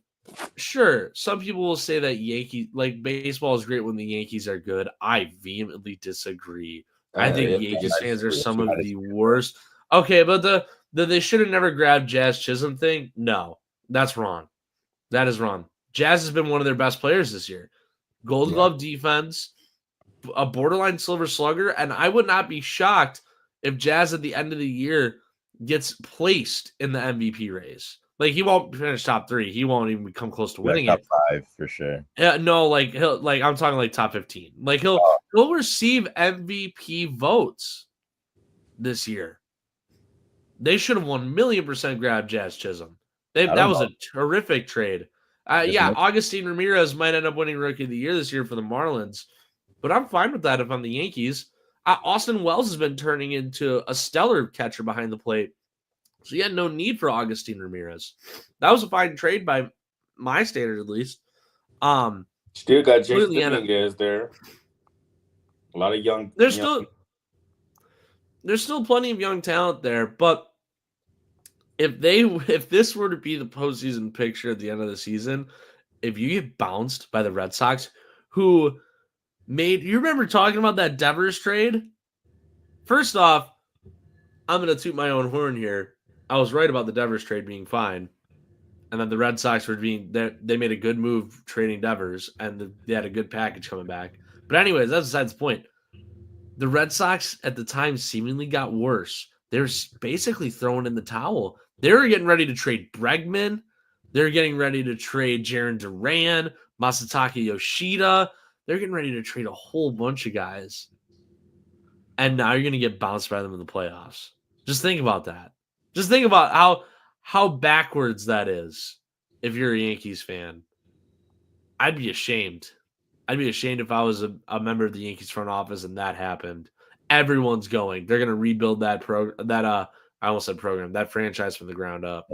[SPEAKER 3] sure, some people will say that baseball is great when the Yankees are good. I vehemently disagree. I think Yankees fans are some of the worst. Okay, but they should have never grabbed Jazz Chisholm thing. No, that's wrong. That is wrong. Jazz has been one of their best players this year. Gold Glove defense, a borderline Silver Slugger, and I would not be shocked if Jazz at the end of the year gets placed in the MVP race. Like, he won't finish top 3. He won't even come close to winning
[SPEAKER 2] top 5 for sure.
[SPEAKER 3] Yeah, no, I'm talking like top 15. Like, he'll receive MVP votes this year. They should have 1,000,000% grabbed Jazz Chisholm. That was a terrific trade. Augustine Ramirez might end up winning Rookie of the Year this year for the Marlins, but I'm fine with that if I'm the Yankees. Austin Wells has been turning into a stellar catcher behind the plate, so you had no need for Augustine Ramirez. That was a fine trade by my standard, at least.
[SPEAKER 1] Still got Jason Dominguez there. A lot of young.
[SPEAKER 3] There's still plenty of young talent there, but if this were to be the postseason picture at the end of the season, if you get bounced by the Red Sox, you remember talking about that Devers trade? First off, I'm going to toot my own horn here. I was right about the Devers trade being fine, and then the Red Sox they made a good move trading Devers, and they had a good package coming back. But anyways, that's besides the point. The Red Sox at the time seemingly got worse. They're basically throwing in the towel. They were getting ready to trade Bregman. They're getting ready to trade Jaron Duran, Masataka Yoshida. They're getting ready to trade a whole bunch of guys. And now you're going to get bounced by them in the playoffs. Just think about that. Just think about how backwards that is if you're a Yankees fan. I'd be ashamed. I'd be ashamed if I was a member of the Yankees front office and that happened. Everyone's going. They're going to rebuild that I almost said program, that franchise from the ground up.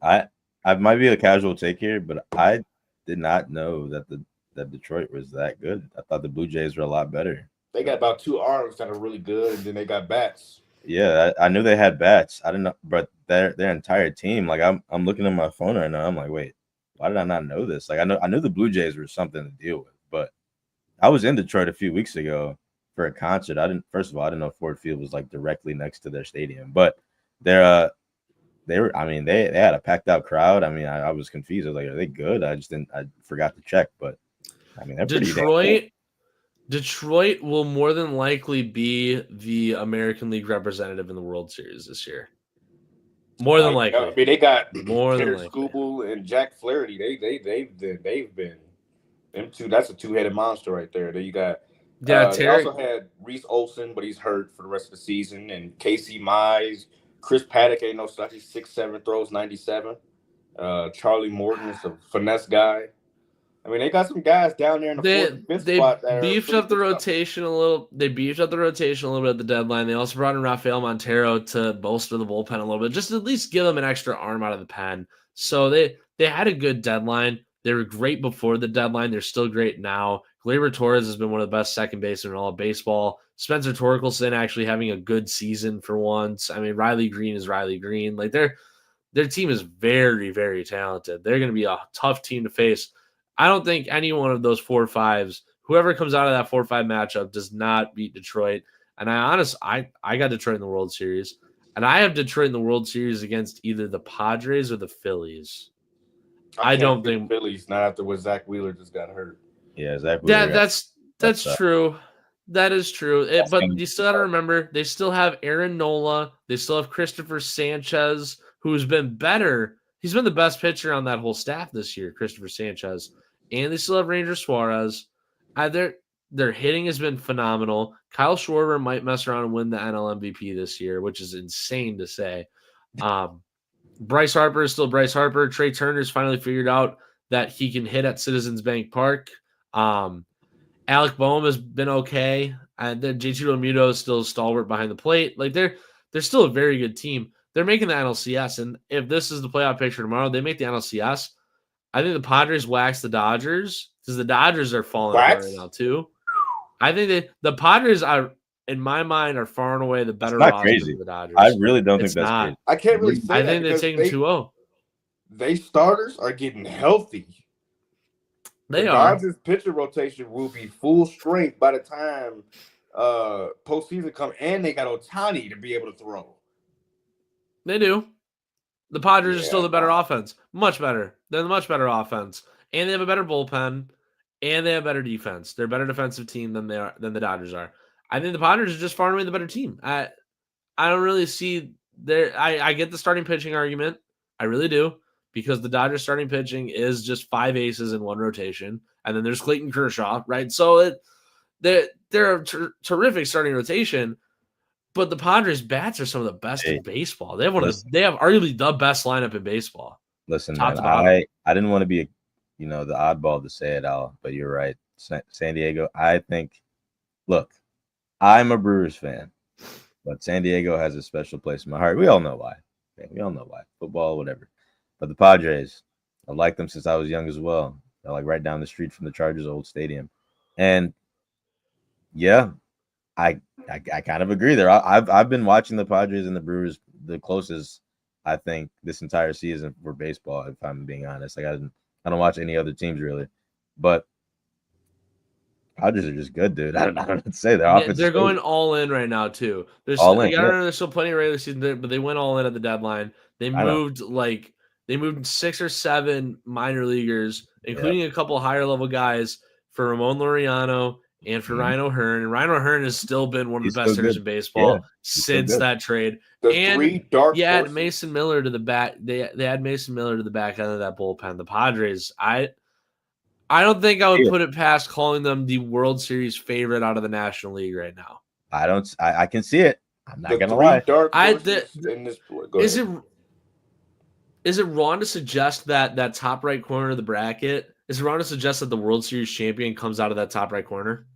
[SPEAKER 2] I might be a casual take here, but I did not know that Detroit was that good. I thought the Blue Jays were a lot better.
[SPEAKER 1] They got about 2 arms that are really good, and then they got bats.
[SPEAKER 2] Yeah, I knew they had bats. I didn't know, but their entire team. Like I'm looking at my phone right now. I'm like, wait, why did I not know this? Like I knew the Blue Jays were something to deal with, but I was in Detroit a few weeks ago for a concert. First of all, I didn't know Ford Field was like directly next to their stadium, but they had a packed out crowd. I mean, I was confused. I was like, are they good? I forgot to check, but I mean, they're
[SPEAKER 3] Detroit will more than likely be the American League representative in the World Series this year. More than likely.
[SPEAKER 1] I mean, they got
[SPEAKER 3] more
[SPEAKER 1] Tanner
[SPEAKER 3] than likely.
[SPEAKER 1] Skubal and Jack Flaherty. They've been them two. That's a 2-headed monster right there. Then you got they also had Reese Olson, but he's hurt for the rest of the season, and Casey Mize. Chris Paddock ain't no such. He's 6'7", throws 97. Charlie Morton is a finesse guy. I mean, they got some guys down there in the fourth and fifth spot.
[SPEAKER 3] They beefed up the rotation a little. They beefed up the rotation a little bit at the deadline. They also brought in Rafael Montero to bolster the bullpen a little bit, just to at least give them an extra arm out of the pen. So they had a good deadline. They were great before the deadline. They're still great now. Gleyber Torres has been one of the best second basemen in all of baseball. Spencer Torkelson actually having a good season for once. I mean, Riley Green is Riley Green. Like their team is very, very talented. They're going to be a tough team to face. I don't think any one of those 4 or 5s, whoever comes out of that 4 or 5 matchup, does not beat Detroit. And I got Detroit in the World Series, and I have Detroit in the World Series against either the Padres or the Phillies. I don't think
[SPEAKER 1] Phillies, not after what Zach Wheeler just got hurt.
[SPEAKER 2] Yeah, Zach Wheeler.
[SPEAKER 3] That's true. That is true. But you still got to remember, they still have Aaron Nola. They still have Christopher Sanchez, who's been better. He's been the best pitcher on that whole staff this year, Christopher Sanchez. And they still have Ranger Suarez. Their hitting has been phenomenal. Kyle Schwarber might mess around and win the NL MVP this year, which is insane to say. Bryce Harper is still Bryce Harper. Trey Turner's finally figured out that he can hit at Citizens Bank Park. Alec Boehm has been okay. And then JT Realmuto is still a stalwart behind the plate. Like they're still a very good team. They're making the NLCS. And if this is the playoff picture tomorrow, they make the NLCS. I think the Padres wax the Dodgers because the Dodgers are falling apart right now too. I think the Padres are, in my mind, are far and away the better roster than the Dodgers.
[SPEAKER 2] I really don't think that's crazy.
[SPEAKER 1] I can't really say
[SPEAKER 3] I think they're taking 2-0.
[SPEAKER 1] They starters are getting healthy. The Dodgers pitcher rotation will be full strength by the time postseason comes, and they got Ohtani to be able to throw.
[SPEAKER 3] They do. The Padres are still the better offense. Much better. They're the much better offense. And they have a better bullpen. And they have better defense. They're a better defensive team than the Dodgers are. I think the Padres are just far and away the better team. I don't really see I get the starting pitching argument. I really do. Because the Dodgers starting pitching is just 5 aces in one rotation. And then there's Clayton Kershaw, right? So they're a terrific starting rotation. But the Padres bats are some of the best in baseball. They have they have arguably the best lineup in baseball.
[SPEAKER 2] Listen, man, I didn't want to be the oddball to say it all, but you're right. San Diego, I think, look, I'm a Brewers fan, but San Diego has a special place in my heart. We all know why. Okay? We all know why. Football, whatever. But the Padres, I've liked them since I was young as well. They're like right down the street from the Chargers' old stadium. And yeah, I kind of agree there. I've been watching the Padres and the Brewers the closest, I think, this entire season for baseball, if I'm being honest. Like I don't watch any other teams really. But Padres are just good, dude. I don't know what to say.
[SPEAKER 3] They're going all in right now, too. There's still plenty of regular season there, but they went all in at the deadline. They moved 6 or 7 minor leaguers, including a couple higher level guys, for Ramon Laureano and for
[SPEAKER 2] Mhm.
[SPEAKER 3] Ryan O'Hearn. And Ryan O'Hearn has still been one of
[SPEAKER 2] He's
[SPEAKER 3] the best
[SPEAKER 2] still
[SPEAKER 3] hitters
[SPEAKER 2] good.
[SPEAKER 3] in baseball
[SPEAKER 2] Yeah, he's still
[SPEAKER 3] since
[SPEAKER 2] good.
[SPEAKER 3] that trade.
[SPEAKER 1] The
[SPEAKER 3] And
[SPEAKER 1] three dark
[SPEAKER 3] you add
[SPEAKER 1] horses.
[SPEAKER 3] Mason Miller to the back. They had Mason Miller to the back end of that bullpen. The Padres, I don't think I would
[SPEAKER 2] Yeah.
[SPEAKER 3] put it past calling them the World Series favorite out of the National League right now.
[SPEAKER 2] I can see it. I'm not
[SPEAKER 1] The
[SPEAKER 2] gonna
[SPEAKER 1] three
[SPEAKER 2] lie.
[SPEAKER 1] dark
[SPEAKER 3] I-
[SPEAKER 1] horses
[SPEAKER 3] the-
[SPEAKER 1] in this. Go
[SPEAKER 3] Is
[SPEAKER 1] ahead.
[SPEAKER 3] it wrong to suggest that top right corner of the bracket? Is it wrong to suggest that the World Series champion comes out of that top right corner?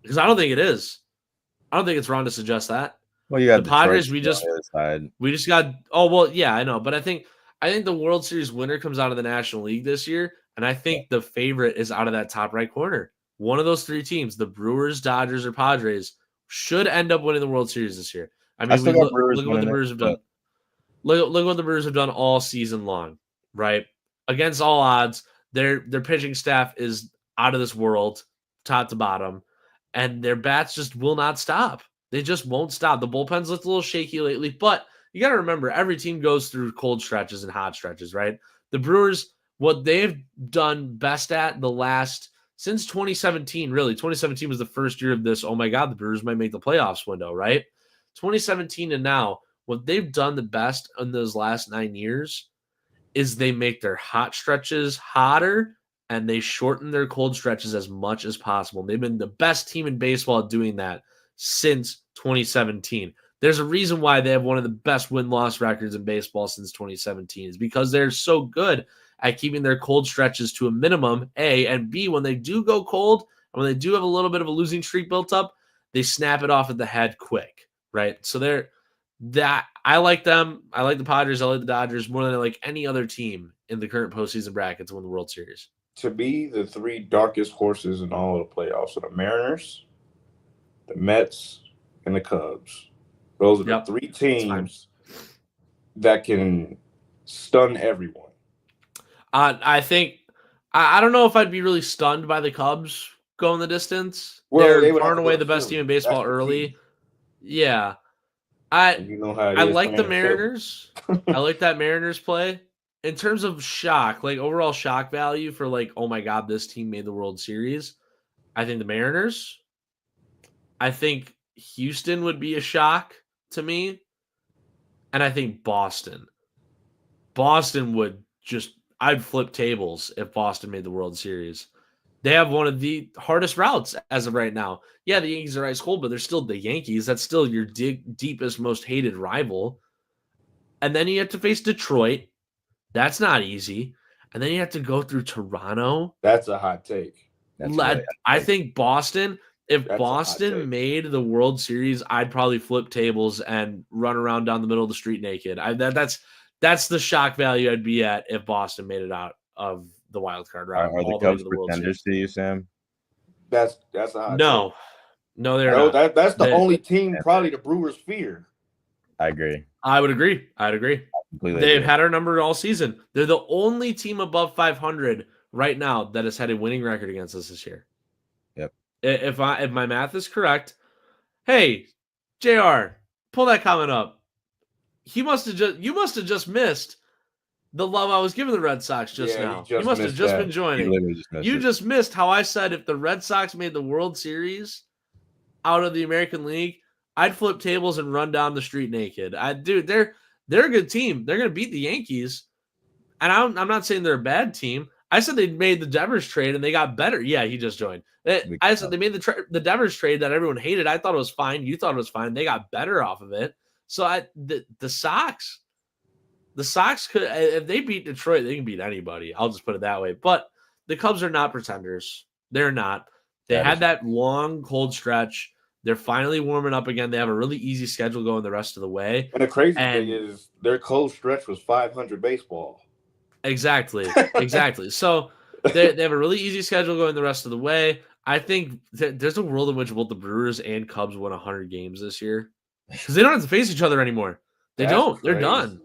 [SPEAKER 3] Because I don't think it is. I don't think it's wrong to suggest that.
[SPEAKER 2] Well, you got
[SPEAKER 3] The Padres,
[SPEAKER 2] Detroit
[SPEAKER 3] we just
[SPEAKER 2] on the other side.
[SPEAKER 3] We just got I know, but I think the World Series winner comes out of the National League this year, and I think the favorite is out of that top right corner. One of those three teams, the Brewers, Dodgers, or Padres, should end up winning the World Series this year. I mean,
[SPEAKER 2] still got Brewers
[SPEAKER 3] look what the
[SPEAKER 2] winning it,
[SPEAKER 3] Brewers have
[SPEAKER 2] but-
[SPEAKER 3] done. Look what the Brewers have done all season long, right? Against all odds, their pitching staff is out of this world, top to bottom, and their bats just will not stop. They just won't stop. The bullpen's looked a little shaky lately, but you got to remember every team goes through cold stretches and hot stretches, right? The Brewers, what they've done best at the last since 2017, really. 2017 was the first year of this, oh my God, the Brewers might make the playoffs window, right? 2017 and now, what they've done the best in those last 9 years is they make their hot stretches hotter and they shorten their cold stretches as much as possible. They've been the best team in baseball at doing that since 2017. There's a reason why they have one of the best win-loss records in baseball since 2017. Is because they're so good at keeping their cold stretches to a minimum, A, and B, when they do go cold, and when they do have a little bit of a losing streak built up, they snap it off at the head quick, right? So I like them. I like the Padres. I like the Dodgers more than I like any other team in the current postseason bracket to win the World Series.
[SPEAKER 1] To me, the three darkest horses in all of the playoffs are the Mariners, the Mets, and the Cubs. Those are the three teams that can stun everyone.
[SPEAKER 3] I think I don't know if I'd be really stunned by the Cubs going the distance.
[SPEAKER 1] Well,
[SPEAKER 3] They're far and away the best team in baseball
[SPEAKER 1] That's the
[SPEAKER 3] early.
[SPEAKER 1] key.
[SPEAKER 3] Yeah.
[SPEAKER 1] And you know how it
[SPEAKER 3] I
[SPEAKER 1] is
[SPEAKER 3] like the
[SPEAKER 1] playing
[SPEAKER 3] Mariners. I like that Mariners play. In terms of shock, like overall shock value for like, oh my God, this team made the World Series. I think the Mariners. I think Houston would be a shock to me. And I think Boston. Boston would I'd flip tables if Boston made the World Series. They have one of the hardest routes as of right now. Yeah, the Yankees are ice cold, but they're still the Yankees. That's still your deepest, most hated rival. And then you have to face Detroit. That's not easy. And then you have to go through Toronto.
[SPEAKER 1] That's a hot take.
[SPEAKER 3] I think Boston, if
[SPEAKER 1] That's
[SPEAKER 3] Boston made the World Series, I'd probably flip tables and run around down the middle of the street naked. That's the shock value I'd be at if Boston made it out of the wild card round.
[SPEAKER 2] Are the Cubs pretenders to you, Sam?
[SPEAKER 1] That's a hot take.
[SPEAKER 3] No, they're not.
[SPEAKER 1] That's the only team probably the Brewers fear.
[SPEAKER 2] I agree.
[SPEAKER 3] I would agree.
[SPEAKER 2] Completely
[SPEAKER 3] They've
[SPEAKER 2] agree.
[SPEAKER 3] had our number all season. They're the only team above 500 right now that has had a winning record against us this year.
[SPEAKER 2] Yep.
[SPEAKER 3] If my math is correct, hey, JR, pull that comment up. You must have just missed the love I was giving the Red Sox just now. You must have just been joining. You just missed how I said if the Red Sox made the World Series out of the American League, I'd flip tables and run down the street naked. They're a good team. They're going to beat the Yankees. And I'm not saying they're a bad team. I said they made the Devers trade and they got better. Yeah, he just joined. I said they made the Devers trade that everyone hated. I thought it was fine. You thought it was fine. They got better off of it. So the Sox could, if they beat Detroit, they can beat anybody. I'll just put it that way. But the Cubs are not pretenders. They're not. They had that long, cold stretch. They're finally warming up again. They have a really easy schedule going the rest of the way.
[SPEAKER 1] And the crazy thing is their cold stretch was 500 baseball.
[SPEAKER 3] Exactly. So they have a really easy schedule going the rest of the way. I think there's a world in which both the Brewers and Cubs win 100 games this year because they don't have to face each other anymore. They don't. They're done.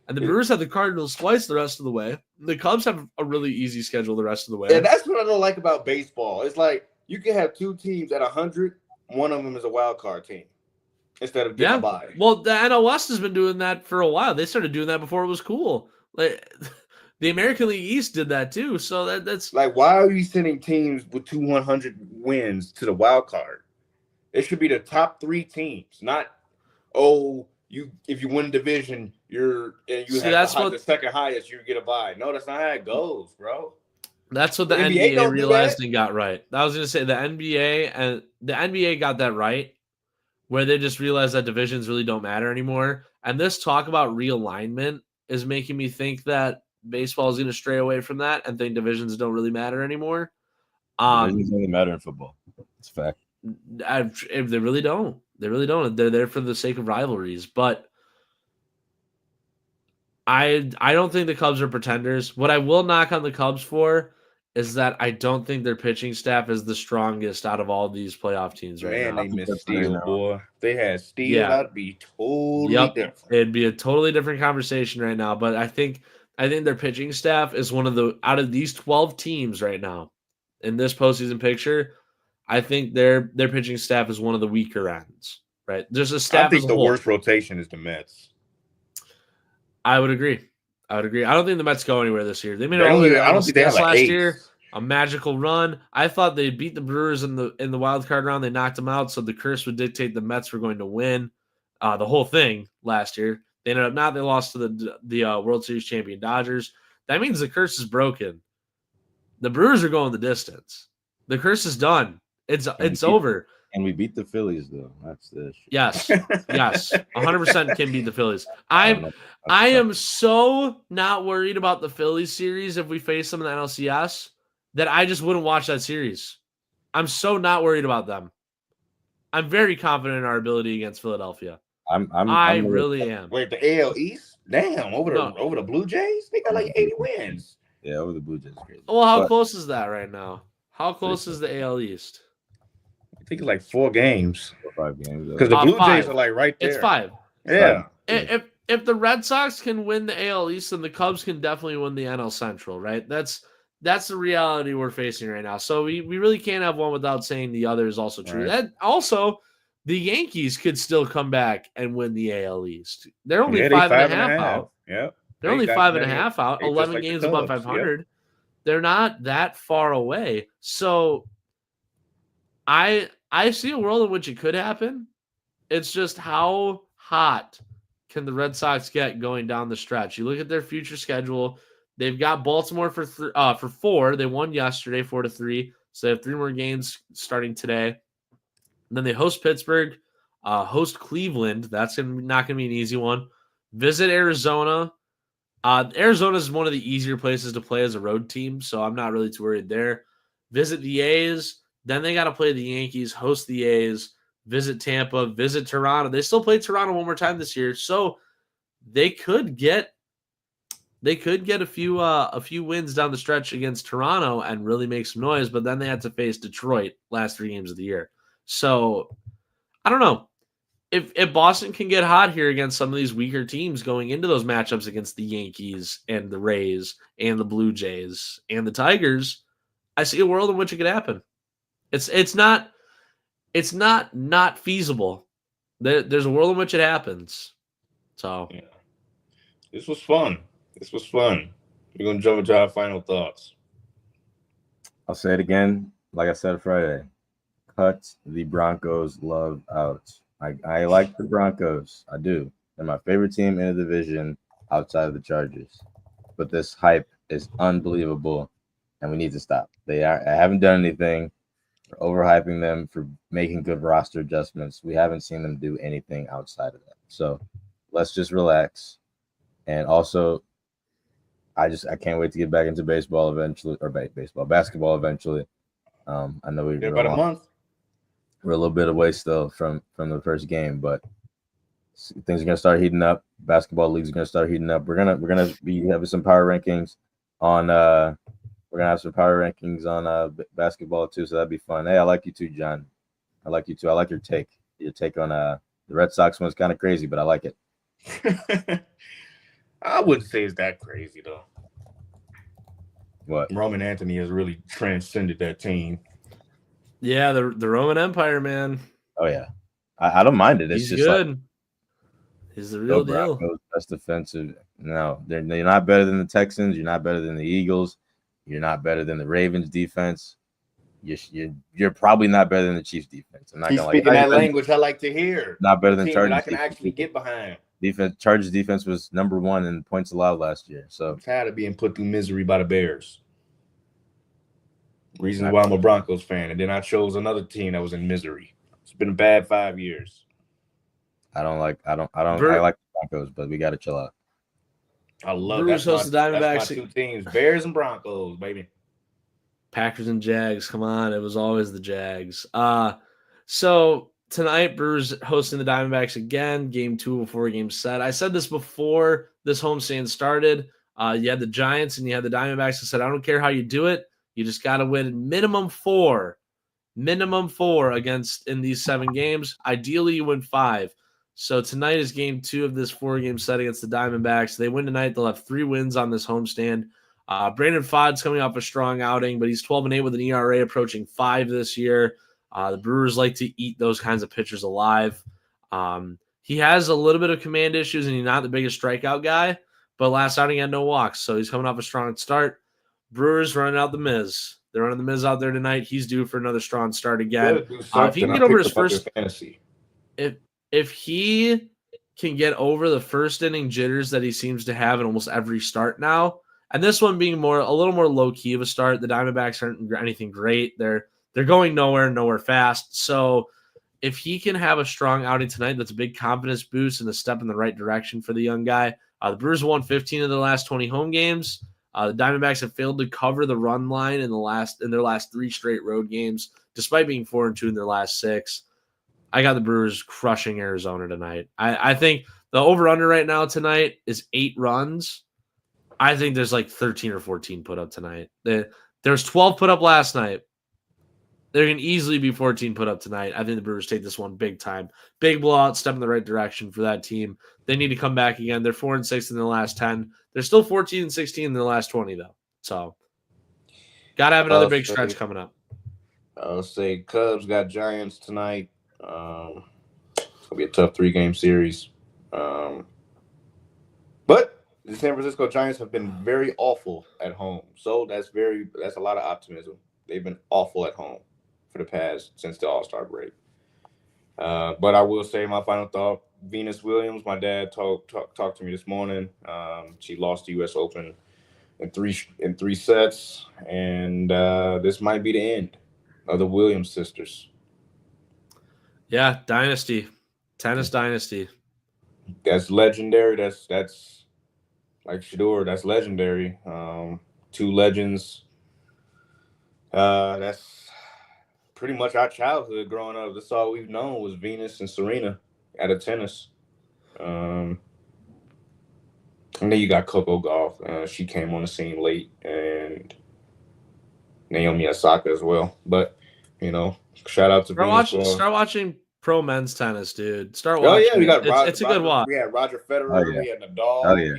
[SPEAKER 3] And the Brewers have the Cardinals twice the rest of the way. The Cubs have a really easy schedule the rest of the way.
[SPEAKER 1] And that's what I don't like about baseball. It's like you can have two teams at 100. One of them is a wild card team instead of getting a bye.
[SPEAKER 3] Well, the NL West has been doing that for a while. They started doing that before it was cool. Like The American League East did that too. So that's
[SPEAKER 1] Like, why are you sending teams with 200 wins to the wild card? It should be the top 3 teams, not if you win division, you
[SPEAKER 3] See,
[SPEAKER 1] have
[SPEAKER 3] that's what-
[SPEAKER 1] the second highest, you get a bye. No, that's not how it goes, bro.
[SPEAKER 3] That's what the
[SPEAKER 1] The NBA
[SPEAKER 3] NBA
[SPEAKER 1] don't do
[SPEAKER 3] realized
[SPEAKER 1] that.
[SPEAKER 3] and got right. I was going to say the NBA got that right, where they just realized that divisions really don't matter anymore. And this talk about realignment is making me think that baseball is going to stray away from that and think divisions don't really matter anymore.
[SPEAKER 2] Divisions only matter in football. It's a fact.
[SPEAKER 3] They really don't. They really don't. They're there for the sake of rivalries. But I don't think the Cubs are pretenders. What I will knock on the Cubs for is that I don't think their pitching staff is the strongest out of all these playoff teams right
[SPEAKER 1] Man,
[SPEAKER 3] now.
[SPEAKER 1] they missed
[SPEAKER 2] That's
[SPEAKER 1] Steele,
[SPEAKER 2] right now.
[SPEAKER 1] boy. They had Steele.
[SPEAKER 3] Yeah.
[SPEAKER 1] That'd be totally
[SPEAKER 3] Yep.
[SPEAKER 1] different.
[SPEAKER 3] It'd be a totally different conversation right now. But I think their pitching staff is one of the out of these 12 teams right now in this postseason picture. I think their pitching staff is one of the weaker ends. Right? There's a staff.
[SPEAKER 1] I think
[SPEAKER 3] as a
[SPEAKER 1] the
[SPEAKER 3] whole.
[SPEAKER 1] worst rotation is the Mets.
[SPEAKER 3] I would agree. I don't think the Mets go anywhere this year. They made it
[SPEAKER 1] They
[SPEAKER 3] all
[SPEAKER 1] don't
[SPEAKER 3] the way
[SPEAKER 1] even- I
[SPEAKER 3] down
[SPEAKER 1] don't
[SPEAKER 3] to
[SPEAKER 1] think they have
[SPEAKER 3] last
[SPEAKER 1] like 8.
[SPEAKER 3] year. A magical run. I thought they beat the Brewers in the wild card round. They knocked them out, so the curse would dictate the Mets were going to win the whole thing last year. They ended up not. They lost to the World Series champion Dodgers. That means the curse is broken. The Brewers are going the distance. The curse is done. It's over.
[SPEAKER 2] And we beat the Phillies, though. That's the issue.
[SPEAKER 3] Yes, 100% can beat the Phillies. I am so not worried about the Phillies series if we face them in the NLCS that I just wouldn't watch that series. I'm so not worried about them. I'm very confident in our ability against Philadelphia. I really am.
[SPEAKER 1] Wait, the AL East? Damn, over the Blue Jays? They got like 80 wins.
[SPEAKER 2] Yeah, over the Blue Jays. Crazy.
[SPEAKER 3] Well, how
[SPEAKER 2] But
[SPEAKER 3] close is that right now? How close is the AL East?
[SPEAKER 1] I think it's like 4 games.
[SPEAKER 2] 5 games.
[SPEAKER 1] Because the Blue
[SPEAKER 3] 5.
[SPEAKER 1] Jays are like right there.
[SPEAKER 3] It's 5.
[SPEAKER 1] Yeah.
[SPEAKER 3] If the Red Sox can win the AL East, then the Cubs can definitely win the NL Central, right? That's the reality we're facing right now. So we really can't have one without saying the other is also true.
[SPEAKER 1] Right.
[SPEAKER 3] That also, the Yankees could still come back and win the AL East. They're only
[SPEAKER 1] Yeah, they
[SPEAKER 3] 5.5 out.
[SPEAKER 1] Yep.
[SPEAKER 3] They're only
[SPEAKER 1] got
[SPEAKER 3] 5.5 out.
[SPEAKER 1] they just
[SPEAKER 3] 11
[SPEAKER 1] like the
[SPEAKER 3] games above
[SPEAKER 1] Cubs,
[SPEAKER 3] 500. They're not that far away. So I see a world in which it could happen. It's just how hot can the Red Sox get going down the stretch? You look at their future schedule. They've got Baltimore for 4. They won yesterday 4-3. So they have 3 more games starting today. And then they host Pittsburgh, host Cleveland. That's not going to be an easy one. Visit Arizona. Arizona is one of the easier places to play as a road team, so I'm not really too worried there. Visit the A's. Then they got to play the Yankees, host the A's, visit Tampa, visit Toronto. They still play Toronto one more time this year, so they could get a few wins down the stretch against Toronto and really make some noise. But then they had to face Detroit last 3 games of the year. So I don't know if Boston can get hot here against some of these weaker teams going into those matchups against the Yankees and the Rays and the Blue Jays and the Tigers. I see a world in which it could happen. It's not feasible. There's a world in which it happens. So
[SPEAKER 1] Yeah. This was fun. We're gonna jump into our final thoughts.
[SPEAKER 2] I'll say it again, like I said Friday. Cut the Broncos love out. I like the Broncos. I do. They're my favorite team in the division outside of the Chargers. But this hype is unbelievable, and we need to stop. I haven't done anything for overhyping them, for making good roster adjustments. We haven't seen them do anything outside of that. So let's just relax. And also, I can't wait to get back into baseball eventually, or basketball eventually. I know
[SPEAKER 1] In about a month.
[SPEAKER 2] We're a little bit away still from the first game, but things are gonna start heating up. Basketball leagues are gonna start heating up. We're gonna be having some power rankings on. We're gonna have some power rankings on basketball too, so that'd be fun. Hey, I like you too, John. I like you too. I like your take. Your take on the Red Sox one's kind of crazy, but I like it.
[SPEAKER 1] I wouldn't say it's that crazy though.
[SPEAKER 2] What?
[SPEAKER 1] Roman Anthony has really transcended that team.
[SPEAKER 3] yeah, the Roman Empire, man.
[SPEAKER 2] Oh yeah, I don't mind it. It's
[SPEAKER 3] He's
[SPEAKER 2] just
[SPEAKER 3] good.
[SPEAKER 2] like
[SPEAKER 3] He's the real deal.
[SPEAKER 2] Broncos, best defensive No, you're not better than the Texans. You're not better than the Eagles. You're not better than the Ravens defense. You're probably not better than the Chiefs defense. I'm not
[SPEAKER 1] He's
[SPEAKER 2] gonna
[SPEAKER 1] speaking
[SPEAKER 2] like
[SPEAKER 1] that language I like to hear.
[SPEAKER 2] Not better than
[SPEAKER 1] Team
[SPEAKER 2] Chargers.
[SPEAKER 1] that I can actually get behind.
[SPEAKER 2] Chargers defense was number 1 in points allowed last year. So
[SPEAKER 1] I'm tired of being put through misery by the Bears. Reasons why I'm a Broncos fan, and then I chose another team that was in misery. It's been a bad 5 years.
[SPEAKER 2] I like the Broncos, but we got to chill out.
[SPEAKER 1] I love
[SPEAKER 3] Brewers host the Diamondbacks.
[SPEAKER 1] That's my 2 teams: Bears and Broncos, baby.
[SPEAKER 3] Packers and Jags. Come on, it was always the Jags. So tonight, Brewers hosting the Diamondbacks again. Game 2 of a 4-game set. I said this before this homestand started. You had the Giants and you had the Diamondbacks. I said, I don't care how you do it. You just got to win minimum 4 against in these 7 games. Ideally, you win 5. So tonight is game 2 of this 4-game set against the Diamondbacks. They win tonight. They'll have 3 wins on this homestand. Brandon Fodd's coming off a strong outing, but he's 12-8 with an ERA approaching 5 this year. The Brewers like to eat those kinds of pitchers alive. He has a little bit of command issues, and he's not the biggest strikeout guy, but last outing he had no walks, so he's coming off a strong start. Brewers running out the Miz. They're running the Miz out there tonight. He's due for another strong start again. If he can get over his first fantasy, if he can get over the first inning jitters that he seems to have in almost every start now, and this one being a little more low key of a start, the Diamondbacks aren't anything great. They're going nowhere fast. So if he can have a strong outing tonight, that's a big confidence boost and a step in the right direction for the young guy. The Brewers won 15 of their last 20 home games. The Diamondbacks have failed to cover the run line in their last 3 straight road games, despite being 4-2 in their last 6. I got the Brewers crushing Arizona tonight. I think the over-under right now tonight is 8 runs. I think there's like 13 or 14 put up tonight. There's 12 put up last night. There can easily be 14 put up tonight. I think the Brewers take this one big time. Big blowout, step in the right direction for that team. They need to come back again. They're 4-6 in their last 10. They're still 14-16 in their last 20, though. So, got to have another big stretch coming up.
[SPEAKER 1] I'll say Cubs got Giants tonight. It's going to be a tough 3-game series. But the San Francisco Giants have been very awful at home. So that's a lot of optimism. They've been awful at home for the past since the All-Star break. But I will say my final thought, Venus Williams, my dad talked to me this morning. She lost the U.S. Open in three sets, and this might be the end of the Williams sisters.
[SPEAKER 3] Yeah, dynasty. Tennis dynasty.
[SPEAKER 1] That's legendary. That's like Shador, that's legendary. 2 legends. That's pretty much our childhood growing up. That's all we've known was Venus and Serena out of tennis. And then you got Coco Gauff. She came on the scene late, and Naomi Osaka as well. But, shout out to Venus.
[SPEAKER 3] Start watching pro men's tennis, dude. Start watching.
[SPEAKER 1] Oh, yeah, we got
[SPEAKER 3] it's a good watch.
[SPEAKER 1] We had Roger Federer. We had Nadal.
[SPEAKER 2] Oh, yeah.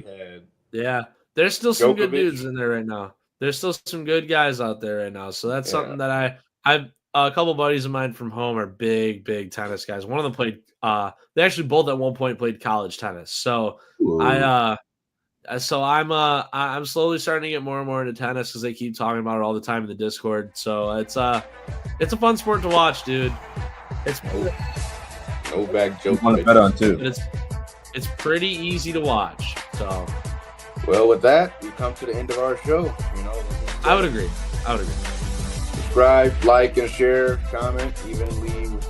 [SPEAKER 1] We had
[SPEAKER 3] there's still some good
[SPEAKER 1] Djokovic.
[SPEAKER 3] dudes in there right now. There's still some good guys out there right now. So that's something that I've a couple buddies of mine from home are big tennis guys. One of them played they actually both at one point played college tennis. So I'm slowly starting to get more and more into tennis because they keep talking about it all the time in the Discord. So it's a fun sport to watch, dude. It's
[SPEAKER 1] Novak Djokovic.
[SPEAKER 2] Want to bet on too.
[SPEAKER 3] It's pretty easy to watch. So
[SPEAKER 1] well, with that, we come to the end of our show.
[SPEAKER 3] I would agree.
[SPEAKER 1] Subscribe, like, and share, comment, even leave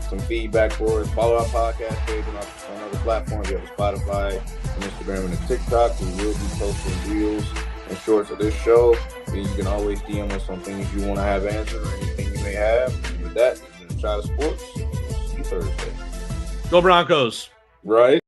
[SPEAKER 1] some feedback for us. Follow our podcast page on other platforms. We have Spotify, and Instagram, and TikTok. We will be posting reels and shorts of this show. And you can always DM us on things you want to have answered or anything you may have. And with that, this has been Child Sports. See you Thursday.
[SPEAKER 3] Go Broncos.
[SPEAKER 1] Right.